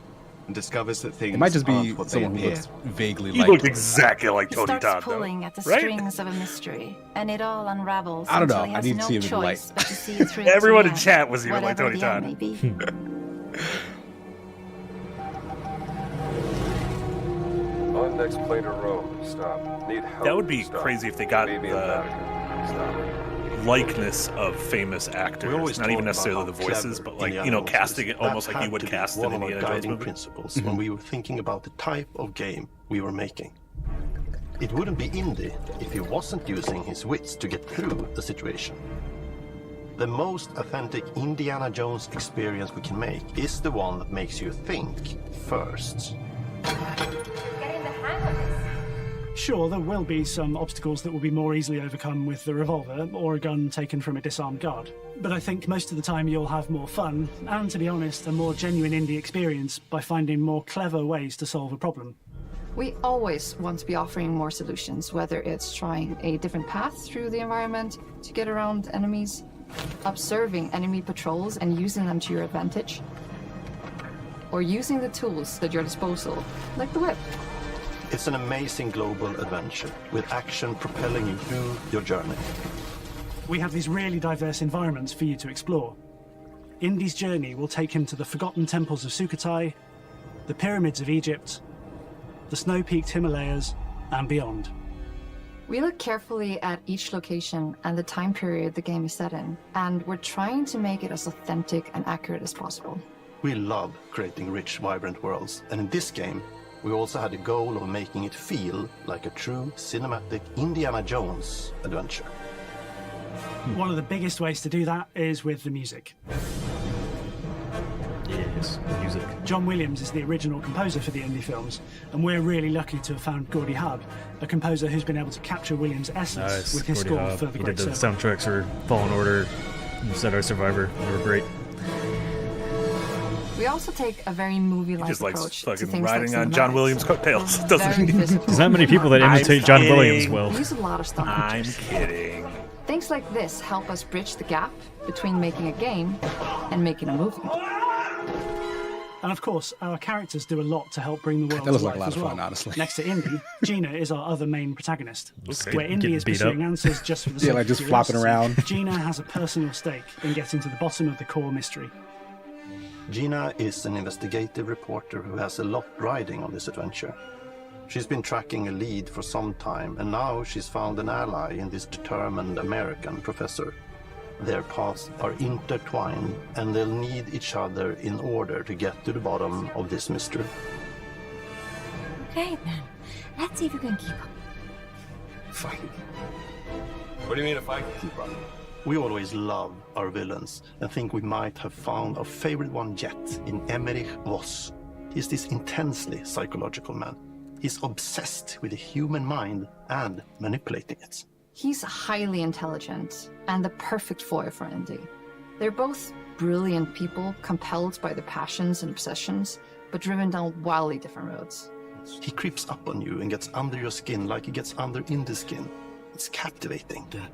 and discovers that things
It might just be
aren't what they
someone who
appear.
looks vaguely
He
like.
looked exactly like
He
Tony
starts
Todd,
pulling
though.
at the
Right?
strings of a mystery, and it all unravels
I don't
until
know.
he
I
has
need to
no
see him in the light.
choice but to see it through.
Everyone
to
in
the
chat
end,
was even like
whatever
Tony
the end
Todd.
may be.
On next Plater Road. Stop. Need help.
That would be
Stop.
crazy if they got
Maybe
the likeness of famous actors,
always
not even
talk
necessarily
about
the
how
voices,
clever
but like,
Indiana
you know,
Jones
casting
is.
it almost
That
like you
had
would
to be
cast
one
an
of our
Indiana Jones
guiding
movie.
principles when we were thinking about the type of game we were making. It wouldn't be indie if he wasn't using his wits to get through the situation. The most authentic Indiana Jones experience we can make is the one that makes you think first.
Sure, there will be some obstacles that will be more easily overcome with the revolver or a gun taken from a disarmed guard. But I think most of the time you'll have more fun, and to be honest, a more genuine indie experience by finding more clever ways to solve a problem.
We always want to be offering more solutions, whether it's trying a different path through the environment to get around enemies, observing enemy patrols and using them to your advantage, or using the tools at your disposal, like the whip.
It's an amazing global adventure with action propelling you through your journey.
We have these really diverse environments for you to explore. Indy's journey will take him to the forgotten temples of Sukhothai, the pyramids of Egypt, the snow-peaked Himalayas, and beyond.
We look carefully at each location and the time period the game is set in, and we're trying to make it as authentic and accurate as possible.
We love creating rich, vibrant worlds, and in this game, we also had the goal of making it feel like a true cinematic Indiana Jones adventure.
One of the biggest ways to do that is with the music.
Yes, music.
John Williams is the original composer for the indie films, and we're really lucky to have found Gordy Hub, a composer who's been able to capture Williams' essence
Nice.
with his
Gordy
score
Hobb.
for The
He
Great
did the
Circle.
soundtracks for Fallen Order and Jedi Survivor. They were great.
We also take a very movie-like
Just likes
approach to
fucking
things
riding
like
on John
cinematics.
Williams' coattails,
We're
doesn't
very
he?
physical.
There's not many people that imitate John Williams well.
We use a lot of stock
I'm
features.
kidding.
Things like this help us bridge the gap between making a game and making a movie.
And of course, our characters do a lot to help bring the world
That
to
looks
life
like a lot
as
of
well.
fun, honestly.
Next to Indy, Gina is our other main protagonist.
Okay.
Where Indy
Getting
is
beat
pursuing
up.
answers just for the
Yeah,
sake
like
of
just flopping
curiosity,
around.
Gina has a personal stake in getting to the bottom of the core mystery.
Gina is an investigative reporter who has a lot riding on this adventure. She's been tracking a lead for some time, and now she's found an ally in this determined American professor. Their paths are intertwined, and they'll need each other in order to get to the bottom of this mystery.
Okay, then. Let's see if we can keep up.
Fine.
What do you mean if I can keep up?
We always love our villains and think we might have found our favorite one yet in Emmerich Voss. He's this intensely psychological man. He's obsessed with the human mind and manipulating it.
He's highly intelligent and the perfect foil for Indy. They're both brilliant people, compelled by their passions and obsessions, but driven down wildly different roads.
He creeps up on you and gets under your skin like he gets under Indy's skin. It's captivating.
Dead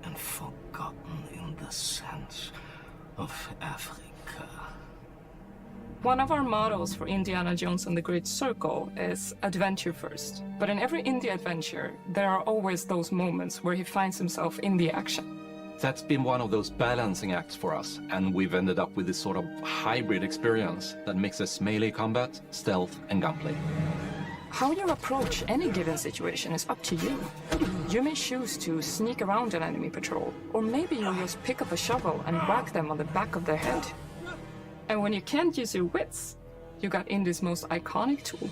and forgotten in the sense of Africa.
One of our mottos for Indiana Jones and the Great Circle is adventure first. But in every indie adventure, there are always those moments where he finds himself in the action.
That's been one of those balancing acts for us, and we've ended up with this sort of hybrid experience that mixes melee combat, stealth, and gunplay.
How you approach any given situation is up to you. You may choose to sneak around an enemy patrol, or maybe you'll just pick up a shovel and whack them on the back of their head. And when you can't use your wits, you got Indy's most iconic tool.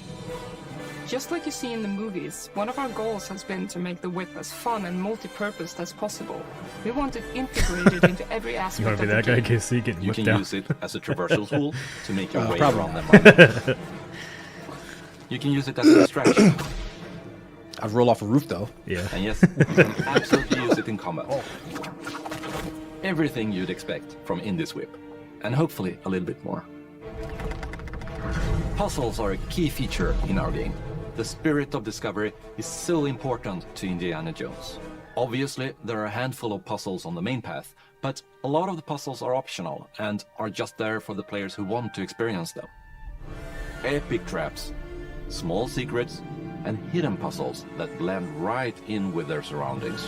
Just like you see in the movies, one of our goals has been to make the whip as fun and multi-purposed as possible. We want it integrated into every aspect
You want to be
of the
that guy,
game.
KC, getting
You
whipped
can
down.
use it as a traversal tool to make your way
probably
around
not.
them. You can use it as a distraction.
I'd roll off a roof though.
Yeah.
And yes, you can absolutely use it in combat. Everything you'd expect from Indy's whip. And hopefully a little bit more. Puzzles are a key feature in our game. The spirit of discovery is so important to Indiana Jones. Obviously, there are a handful of puzzles on the main path, but a lot of the puzzles are optional and are just there for the players who want to experience them. epic traps, small secrets, and hidden puzzles that blend right in with their surroundings.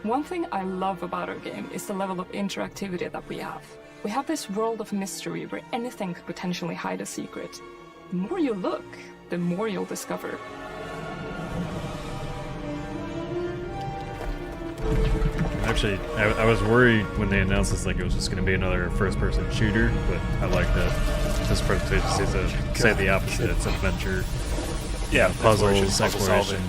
One thing I love about our game is the level of interactivity that we have. We have this world of mystery where anything could potentially hide a secret. The more you look, the more you'll discover.
Actually, I was worried when they announced this, like it was just going to be another first-person shooter, but I like that this presentation seems to say the opposite. It's adventure, puzzles, exploration.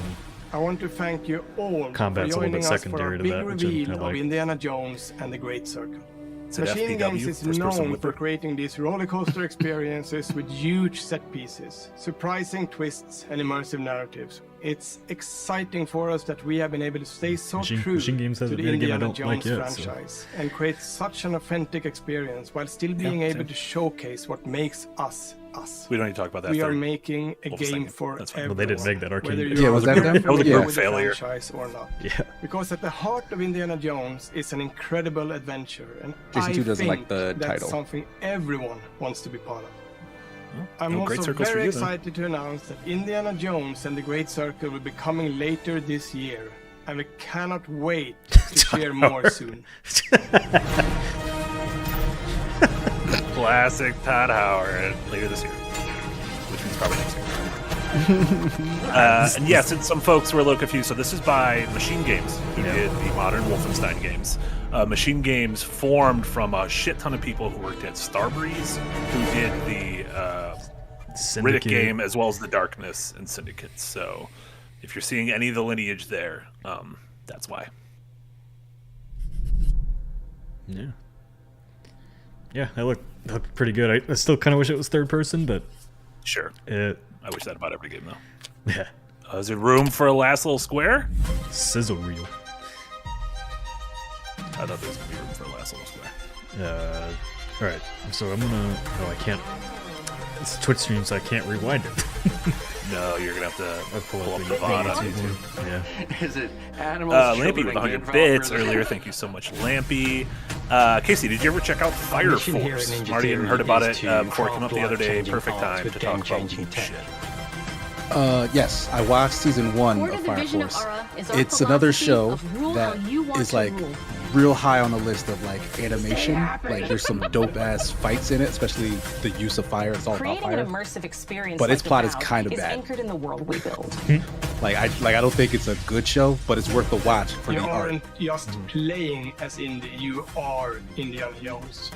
I want to thank you all
Combat's
for
a little
joining
bit
us for
secondary
our
to
big
that, which I
reveal
like.
of Indiana Jones and the Great Circle.
Is it
Machine
FPW,
Games is
first person
known
whipper?
for creating these roller coaster experiences with huge set pieces, surprising twists, and immersive narratives. It's exciting for us that we have been able to stay so true
Machine Games has
to
a
the
minigame I
Indiana
don't
Jones
like yet,
franchise and create such an authentic experience while still being able to showcase what makes us us.
We don't need to talk about that.
We are
third
making a game
second.
for
That's fine.
everyone.
Well, they didn't make that arcade
whether
game.
you're
Yeah, was that them?
That was a
familiar
group
with the
failure.
franchise or not.
Yeah.
Because at the heart of Indiana Jones is an incredible adventure, and
Jason
I
2 doesn't
think
like the
that's
title.
something everyone wants to be part of. I'm
no Great
also
Circles for
very
you, then.
excited to announce that Indiana Jones and the Great Circle will be coming later this year, and we cannot wait to share more soon.
Classic Todd Howard later this year, which means probably next year. And yes, and some folks were a little confused. So this is by Machine Games, who did the modern Wolfenstein games. Machine Games formed from a shit ton of people who worked at Starbreeze, who did the Riddick
Syndicate.
game as well as the Darkness and Syndicate. So if you're seeing any of the lineage there, that's why.
Yeah. Yeah, that looked pretty good. I still kind of wish it was third person, but
Sure. I wish that about every game, though.
Yeah.
Is there room for a last little square?
Sizzle reel.
I thought there was going to be room for a last little square.
All right. So I'm gonna. Oh, I can't. It's Twitch stream, so I can't rewind it.
No, you're going to have to
pull
up
up
the VOD on
YouTube.
YouTube.
Yeah.
Is it animals?
Lampy
children,
with
and
100
Grandfather
bits
Brothers?
earlier. Thank you so much, Lampy. Casey, did you ever check out Fire
mission here at
Force?
Ninja
Marty hadn't
Theory
heard about
is
it
to
before it came up the
solve
other day.
life-changing
Perfect
problems
time
with
to talk about
game-changing
weird
tech.
shit.
Yes, I watched season 1
Core
of
to the
Fire
vision of
Force.
Ara is our
It's another
philosophy
show
of rule
that
how you want
is
to
like
rule.
real high on the list of like animation. Like there's some dope ass fights in it, especially the use of fire. It's all about
Creating an
fire.
immersive experience
But
like
its plot is
Avowed
kind of bad.
anchored in the world we build.
Like I don't think it's a good show, but it's worth the watch for
You
the art.
aren't just playing as Indy, you are Indiana Jones.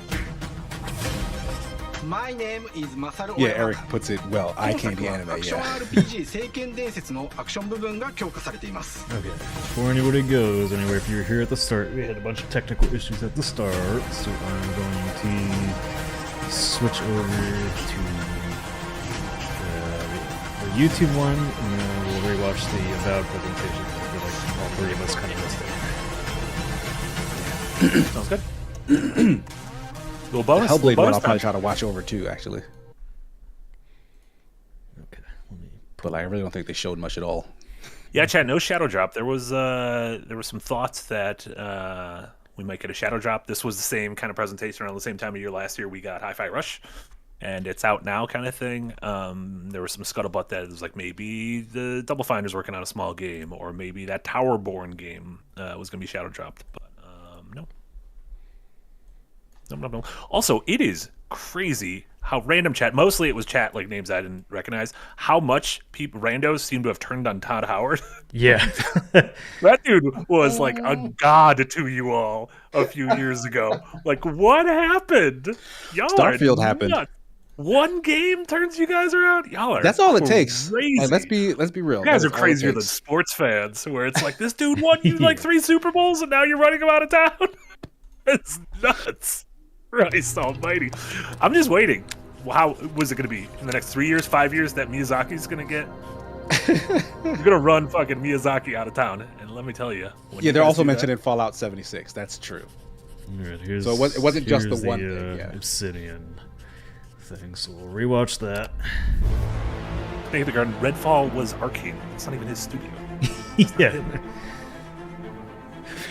My name is Masaru
Yeah,
Oyama.
Eric puts it well. Eye candy anime,
アクション
yeah.
RPG 聖剣伝説のアクション部分が強化されています
Okay. Before anybody goes anywhere, if you were here at the start, we had a bunch of technical issues at the start, so I'm going to switch over to the YouTube one, and then we'll rewatch the Avowed presentation. I feel like all three of us kind of missed it.
Sounds good. Little bonus.
The Hellblade
little
one
bonus
I'll probably
time.
try to watch over too, actually.
Okay.
But like, I really don't think they showed much at all.
Yeah, chat. No shadow drop. There was some thoughts that we might get a shadow drop. This was the same kind of presentation around the same time of year last year. We got Hi-Fi Rush, and it's out now, kind of thing. There was some scuttlebutt that it was like maybe the Double Finder's working on a small game, or maybe that Towerborn game was going to be shadow dropped. But no. No. Also, it is crazy how random chat, mostly it was chat like names I didn't recognize, how much people randos seem to have turned on Todd Howard.
Yeah.
That dude was like a god to you all a few years ago. Like, what happened? Y'all
Starfield
are
happened.
nuts. One game turns you guys around? Y'all are
That's all it takes.
crazy.
Like, let's be real.
You guys
That
are
is all it
crazier than
takes.
sports fans, where it's like, this dude won you like 3 Super Bowls and now you're running him out of town? It's nuts. Christ almighty. I'm just waiting. How was it going to be? In the next 3 years, 5 years, that Miyazaki's going to get? You're going to run fucking Miyazaki out of town. And let me tell you.
Yeah, they're also mentioned in Fallout 76. That's true.
All right, here's,
So it wasn't just the
here's
one thing, yeah.
Obsidian thing, so we'll rewatch that.
Snake of the Garden, Redfall was Arcane. It's not even his studio.
Yeah.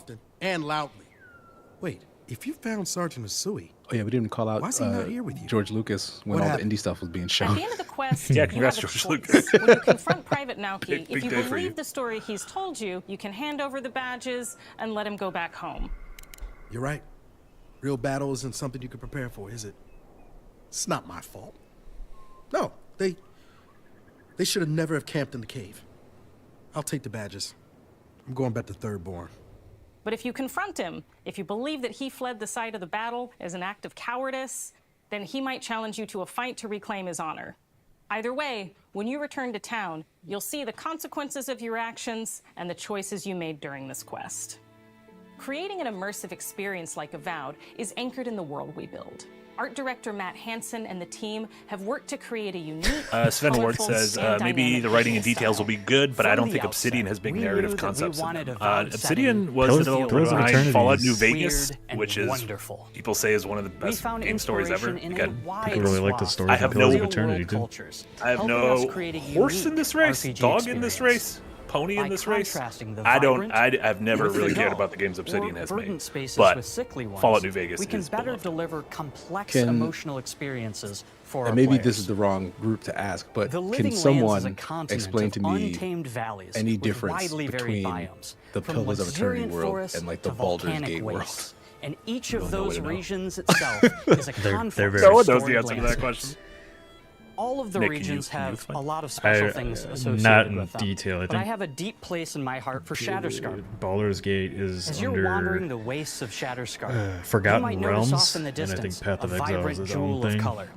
often and loudly. Wait, if you found Sergeant Usui...
Oh yeah, we didn't call out
why is he not here with you?
George Lucas when
What
all
happened?
the indie stuff was being shown.
At the end of the quest,
Yeah,
you
congrats,
have a
George
choice.
Lucas.
When you confront Private Nauki,
Big
if you
day for you.
believe the story he's told you, you can hand over the badges and let him go back home.
You're right. Real battle isn't something you can prepare for, is it? It's not my fault. No, they They should have never have camped in the cave. I'll take the badges. I'm going back to Thirdborn.
But if you confront him, if you believe that he fled the site of the battle as an act of cowardice, then he might challenge you to a fight to reclaim his honor. Either way, when you return to town, you'll see the consequences of your actions and the choices you made during this quest. Creating an immersive experience like Avowed is anchored in the world we build. Art director Matt Hansen and the team have worked to create a unique,
Sven Ward
colorful,
says
and
maybe
dynamic
the writing and
visual
details will
style.
be good, but I
From
don't
the
think
outset,
Obsidian has big
we
narrative
knew that we
concepts in
wanted
them.
Avowed
Obsidian was
Pillars-
the developer
Pillars of
behind
Eternity
Fallout
is
New Vegas,
weird and
which is
wonderful.
people say is one of the
We
best
found
game stories ever.
inspiration in a
Again,
wide
People really like the
swath
stories
I
of
have
Pillars
no-
of Eternity, too.
cultures,
I have
helping
no
us create a
horse in
unique
this race,
RPG
dog in this
experience.
race, pony in
By
this race.
contrasting the
I've never
with the
really cared
dull
about the games Obsidian
or
has
verdant
made.
spaces
But
with sickly ones,
Fallout New Vegas
we can
is
better
beloved.
deliver complex
Can-
emotional experiences for our
And maybe
players.
this is the wrong group to ask, but
The
can
living
someone
lands is a continent
explain
of
to me
untamed valleys
any
with
difference
widely varied
between
biomes,
the
from
Pillars of Eternity
luxuriant
world
forests
and like the
to
Baldur's
volcanic
Gate world?
wastes. And each
Don't
of
know
those
way to know.
regions itself is a conflict.
they're very
No one knows
storied
the answer to that
landscape.
question.
All of the
Nick, can you-
regions
can you
have
explain?
a lot of special things associated
not in
with them.
detail, I
but I
think-
have a deep place in my heart for Shatterscarp.
Baldur's Gate is
As you're
under
wandering the wastes of Shatterscarp,
Forgotten
you might notice
Realms,
off in the
and I think
distance
Path of
a
Exile
vibrant
is its
jewel
own
of
thing.
color.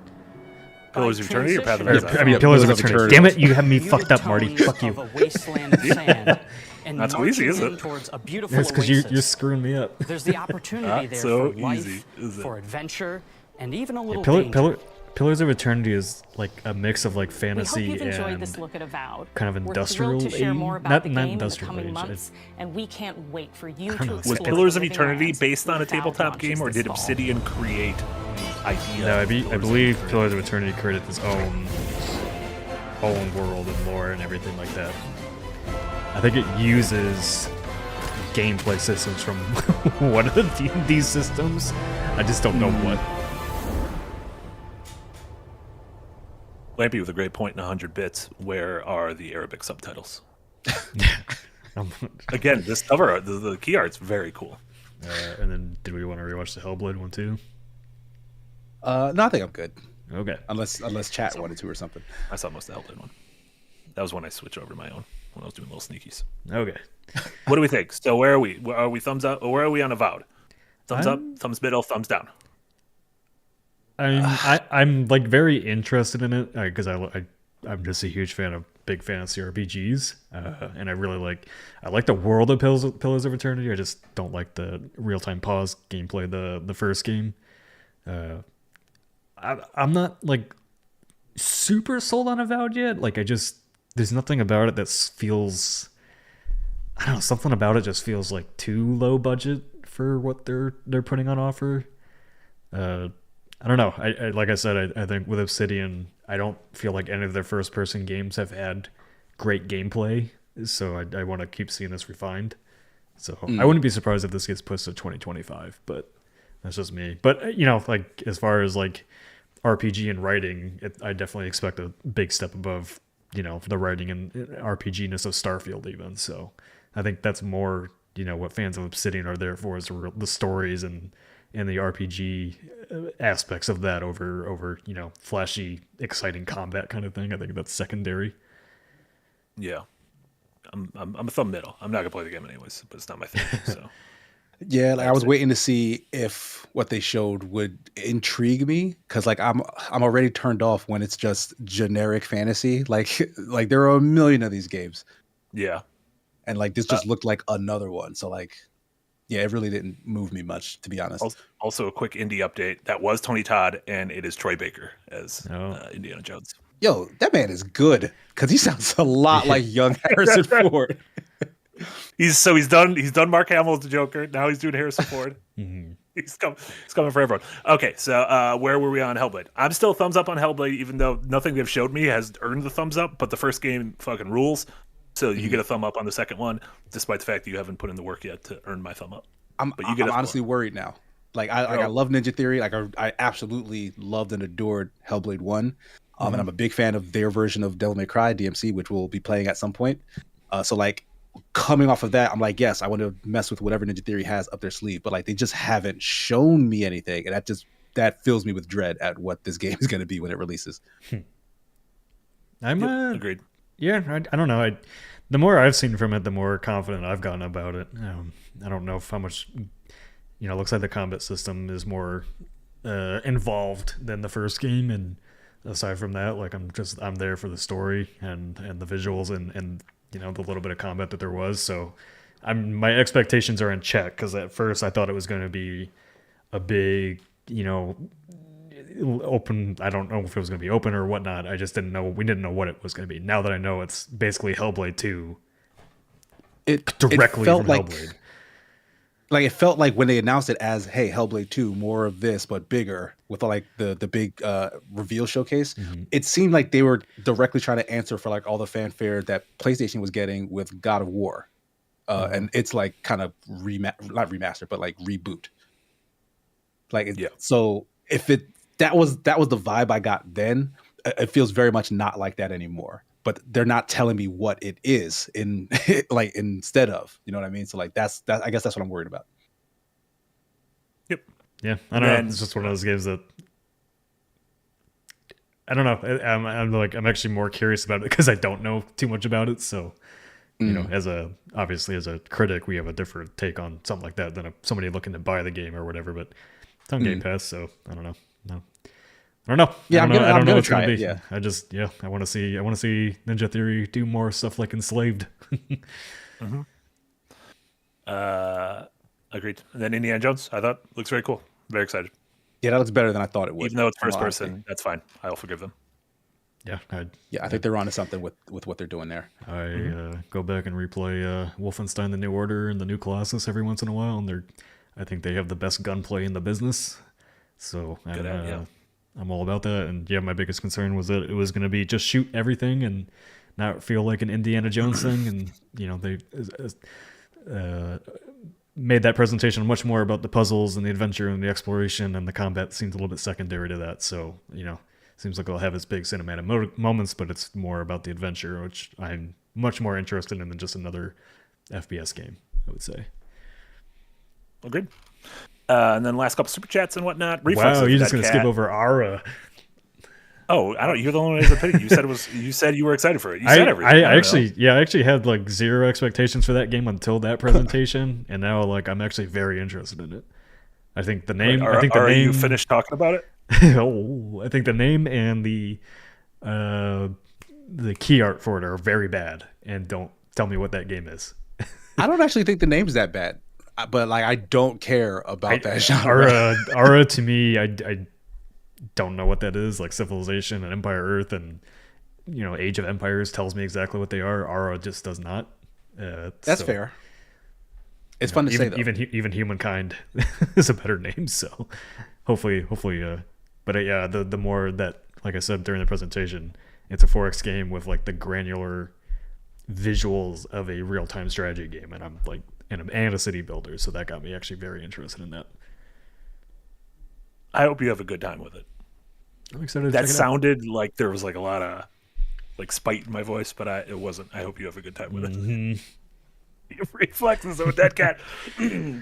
Pillars of Eternity or Path of
Or,
Exile?
I mean, Pillars of Eternity. Damn it, you have me fucked up, Marty. Fuck you.
Of a wasteland of sand, and
Not so easy, is
marching
it?
in towards a beautiful
That's because you're
oasis.
screwing me up.
There's the opportunity
Not
there
so
for life,
easy, is it?
for adventure, and even a little
Pillar,
danger.
Pillars of Eternity is like a mix of like
We hope
fantasy
you've enjoyed
and
this look at Avowed.
kind of
We're
industrial
thrilled to share
age.
more about
Not
the game in the
industrial
coming
age.
months, and we can't wait for you
don't
to
know.
explore
Was Pillars
the
of
living
Eternity
lands
based on a
when Avowed
tabletop
launches
game, or
this
did
fall.
Obsidian create the idea?
No, I
of
believe
Pillars
Pillars of Eternity created its own world and lore and everything like that. I think it uses gameplay systems from one of the D&D systems. I just don't know what.
Lampy with a great point in 100 bits. Where are the Arabic subtitles? Again, this cover art, the key art's very cool.
And then, did we want to rewatch the Hellblade one too?
No, I think I'm good.
Okay.
Unless chat wanted to or something.
I saw most of the Hellblade one. That was when I switched over to my own, when I was doing little sneakies.
Okay.
What do we think? So where are we? Are we thumbs up? Or where are we on Avowed? Thumbs up, thumbs middle, thumbs down.
I'm like very interested in it because I'm just a huge fan of big fantasy RPGs, and I like the world of Pillars of Eternity. I just don't like the real time pause gameplay the first game. I'm not like super sold on Avowed yet. Like there's nothing about it that feels, I don't know, something about it just feels like too low budget for what they're putting on offer. I don't know. I like I said, I think with Obsidian, I don't feel like any of their first person games have had great gameplay. So I want to keep seeing this refined. So I wouldn't be surprised if this gets pushed to 2025, but that's just me. But like as far as like RPG and writing, I definitely expect a big step above, the writing and RPG-ness of Starfield even. So I think that's more, what fans of Obsidian are there for is the stories and the RPG aspects of that over flashy, exciting combat kind of thing. I think that's secondary.
Yeah. I'm a thumb middle. I'm not gonna play the game anyways, but it's not my thing. So
Yeah, like I was waiting to see if what they showed would intrigue me, because like I'm already turned off when it's just generic fantasy. Like there are a million of these games.
Yeah.
And like this just looked like another one. So like, yeah, it really didn't move me much, to be honest.
Also, a quick indie update. That was Tony Todd, and it is Troy Baker as Indiana Jones.
Yo, that man is good, because he sounds a lot like young Harrison Ford.
He's done Mark Hamill as the Joker. Now he's doing Harrison Ford. He's coming for everyone. Okay, so where were we on Hellblade? I'm still thumbs up on Hellblade, even though nothing they've showed me has earned the thumbs up. But the first game fucking rules. So you get a thumb up on the second one, despite the fact that you haven't put in the work yet to earn my thumb up.
I'm honestly worried now. Like I love Ninja Theory. Like I absolutely loved and adored Hellblade 1. And I'm a big fan of their version of Devil May Cry DMC, which we'll be playing at some point. So like coming off of that, I'm like, yes, I want to mess with whatever Ninja Theory has up their sleeve, but like they just haven't shown me anything, and that fills me with dread at what this game is going to be when it releases.
I'm
agreed.
Yeah, I don't know. The more I've seen from it, the more confident I've gotten about it. I don't know how much, it looks like the combat system is more involved than the first game, and aside from that, like I'm there for the story and the visuals and the little bit of combat that there was. So my expectations are in check, because at first I thought it was going to be a big, open. I don't know if it was going to be open or whatnot. I just didn't know. We didn't know what it was going to be. Now that I know it's basically Hellblade 2, directly from Hellblade.
Like, it felt like when they announced it as, hey, Hellblade 2, more of this but bigger, with like the big reveal showcase, it seemed like they were directly trying to answer for like all the fanfare that PlayStation was getting with God of War, and it's like kind of not remastered, but like reboot. Like, so if that was the vibe I got then, it feels very much not like that anymore. But they're not telling me what it is instead of, you know what I mean? So like I guess that's what I'm worried about.
Yep.
Yeah, I don't know. It's just one of those games that I don't know. I'm actually more curious about it because I don't know too much about it. So obviously as a critic, we have a different take on something like that than somebody looking to buy the game or whatever. But it's on Game Pass, so I don't know. I don't know.
Yeah,
I don't know what it's
try
gonna
it,
be.
yeah.
I want to see Ninja Theory do more stuff like Enslaved.
Agreed. And then Indiana Jones, I thought looks very cool. Very excited.
Yeah, that looks better than I thought it would.
Even though it's first person, that's fine. I'll forgive them.
Yeah,
I think they're onto something with what they're doing there.
I go back and replay Wolfenstein: The New Order and the New Colossus every once in a while, and I think they have the best gunplay in the business. So I'm all about that. And yeah, my biggest concern was that it was going to be just shoot everything and not feel like an Indiana Jones thing. And they made that presentation much more about the puzzles and the adventure and the exploration, and the combat seems a little bit secondary to that. So seems like it'll have its big cinematic moments, but it's more about the adventure, which I'm much more interested in than just another FPS game, I would say.
Agreed. And then last couple super chats and whatnot. Reflexes,
wow, you're just gonna skip over Ara.
Oh, I don't. You're the only one who's opinion. You said you were excited for it. You said everything.
I actually had like zero expectations for that game until that presentation, and now like I'm actually very interested in it. I think the name.
Are you finished talking about it?
I think the name and the key art for it are very bad, and don't tell me what that game is.
I don't actually think the name's that bad, but like I don't care about that genre.
Ara to me, I don't know what that is. Like Civilization and Empire Earth and Age of Empires tells me exactly what they are. Ara just does not.
That's fair. It's fun to say though.
Even Humankind is a better name. So hopefully. But the more that, like I said during the presentation, it's a 4X game with like the granular visuals of a real-time strategy game, and I'm like, and a city builder, so that got me actually very interested in that.
I hope you have a good time with it.
I'm excited.
That sounded like there was like a lot of like spite in my voice, but it wasn't. I hope you have a good time with it. Reflexes with that cat.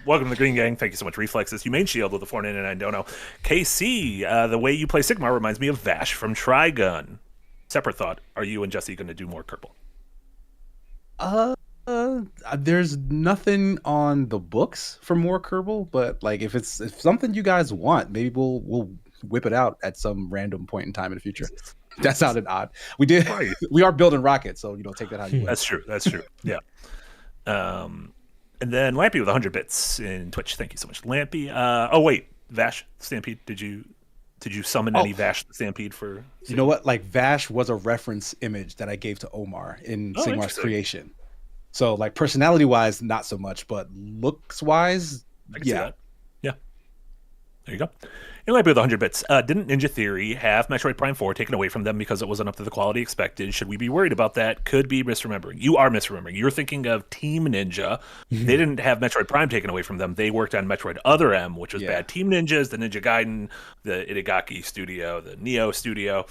Welcome to the Green Gang. Thank you so much, Reflexes. Humane Shield with the 499 dono. KC, the way you play Sigmar reminds me of Vash from Trigun. Separate thought. Are you and Jesse going to do more Kerbal?
There's nothing on the books for more Kerbal, but like if something you guys want, maybe we'll whip it out at some random point in time in the future. That sounded odd. We are building rockets, so take that how you will.
That's true. Yeah. And then Lampy with 100 bits in Twitch. Thank you so much, Lampy. Oh wait, Vash Stampede. Did you summon any Vash Stampede for?
You know what? Like Vash was a reference image that I gave to Omar in Sigmar's creation. So like personality wise, not so much, but looks wise,
I can see that. Yeah. There you go. And Lampy with 100 bits. Didn't Ninja Theory have Metroid Prime 4 taken away from them because it wasn't up to the quality expected? Should we be worried about that? Could be misremembering. You are misremembering. You're thinking of Team Ninja. They didn't have Metroid Prime taken away from them. They worked on Metroid Other M, which was bad. Team Ninja is the Ninja Gaiden, the Itagaki studio, the Neo studio.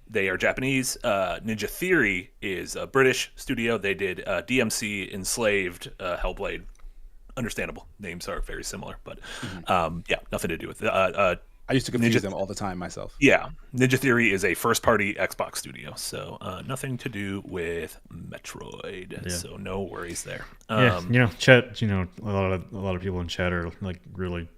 They are Japanese. Ninja Theory is a British studio. They did DMC, Enslaved, Hellblade. Understandable. Names are very similar, but yeah, nothing to do with it.
I used to confuse them all the time myself.
Yeah, Ninja Theory is a first-party Xbox studio, so nothing to do with Metroid. So no worries there.
Chat. A lot of people in chat are like really.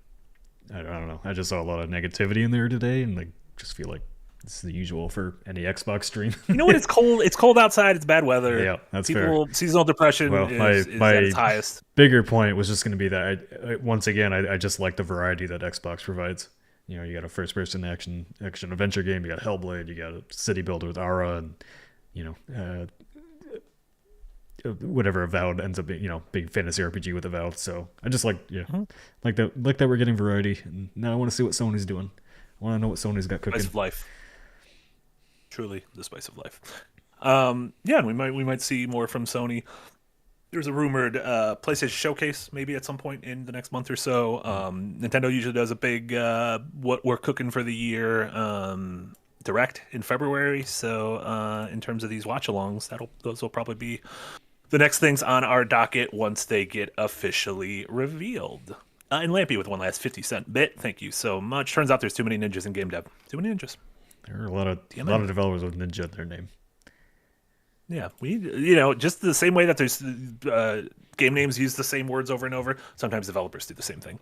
I don't know. I just saw a lot of negativity in there today, and like just feel like it's the usual for any Xbox stream.
You know what? It's cold. It's cold outside. It's bad weather.
Yeah, that's fair.
Seasonal depression is at its highest.
Bigger point was just going to be that once again, I just like the variety that Xbox provides. You got a first-person action adventure game. You got Hellblade. You got a city builder with Aura, and whatever Avowed ends up being. Big fantasy RPG with Avowed. So I just like that we're getting variety. And now I want to see what Sony's doing. I want to know what Sony's got cooking.
Spice of life. Truly, the spice of life. And we might see more from Sony. There's a rumored PlayStation Showcase maybe at some point in the next month or so. Nintendo usually does a big what we're cooking for the year direct in February. So in terms of these watch-alongs, those will probably be the next things on our docket once they get officially revealed. And Lampy with one last 50-cent bit. Thank you so much. Turns out there's too many ninjas in game dev. Too many ninjas.
There are a lot of developers with ninja in their name.
Yeah, just the same way that there's game names use the same words over and over. Sometimes developers do the same thing.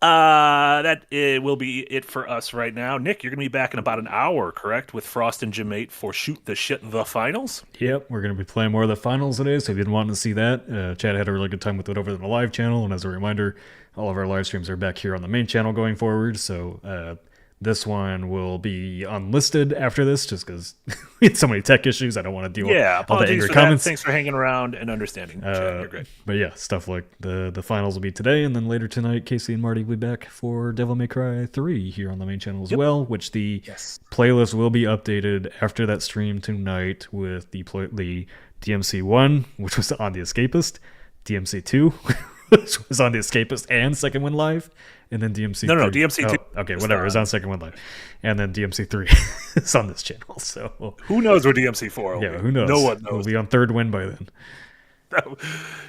That will be it for us right now. Nick, you're going to be back in about an hour, correct? With Frost and Jimate for Shoot the Shit the Finals.
Yep, we're going to be playing more of the finals today. So if you didn't want to see that, Chad had a really good time with it over on the live channel. And as a reminder, all of our live streams are back here on the main channel going forward. So this one will be unlisted after this, just because we had so many tech issues. I don't want to deal with all the angry comments.
Thanks for hanging around and understanding. You're great.
But yeah, stuff like the finals will be today, and then later tonight, Casey and Marty will be back for Devil May Cry 3 here on the main channel as well, which the playlist will be updated after that stream tonight with the DMC 1, which was on the Escapist, DMC 2, which was on the Escapist and Second Wind Live, and then DMC 3.
No, DMC 2.
Okay, whatever. It was on Second Wind Live. And then DMC 3 is on this channel. So
who knows where DMC 4 will be?
Who knows?
No one knows.
We'll be on Third Wind by then.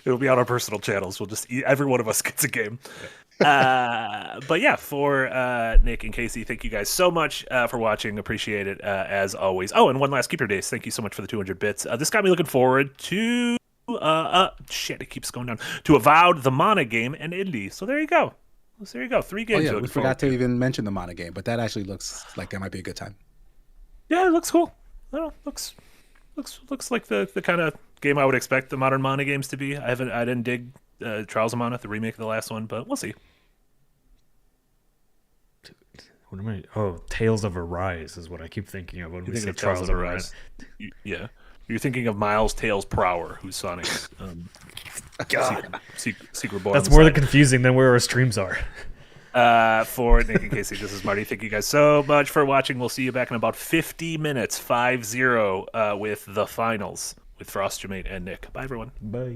It'll be on our personal channels. We'll just every one of us gets a game. But yeah, for Nick and Casey, thank you guys so much for watching. Appreciate it as always. Oh, and one last Keeper Days. Thank you so much for the 200 bits. This got me looking forward to it keeps going down to Avowed, the Mana game, and Indie. So there you go. 3 games.
We forgot to even mention the Mana game, but that actually looks like that might be a good time.
Yeah, it looks cool. I don't know, looks like the kind of game I would expect the modern Mana games to be. I didn't dig Trials of Mana, the remake of the last one, but we'll see.
What am I? Oh, Tales of Arise is what I keep thinking of when we say
Trials of Arise. Yeah. You're thinking of Miles Tails Prower, who's Sonic's secret boy.
That's more than confusing than where our streams are.
For Nick and Casey, this is Marty. Thank you guys so much for watching. We'll see you back in about 50 minutes, 50, with the finals with Frost, Jermaine, and Nick. Bye, everyone.
Bye.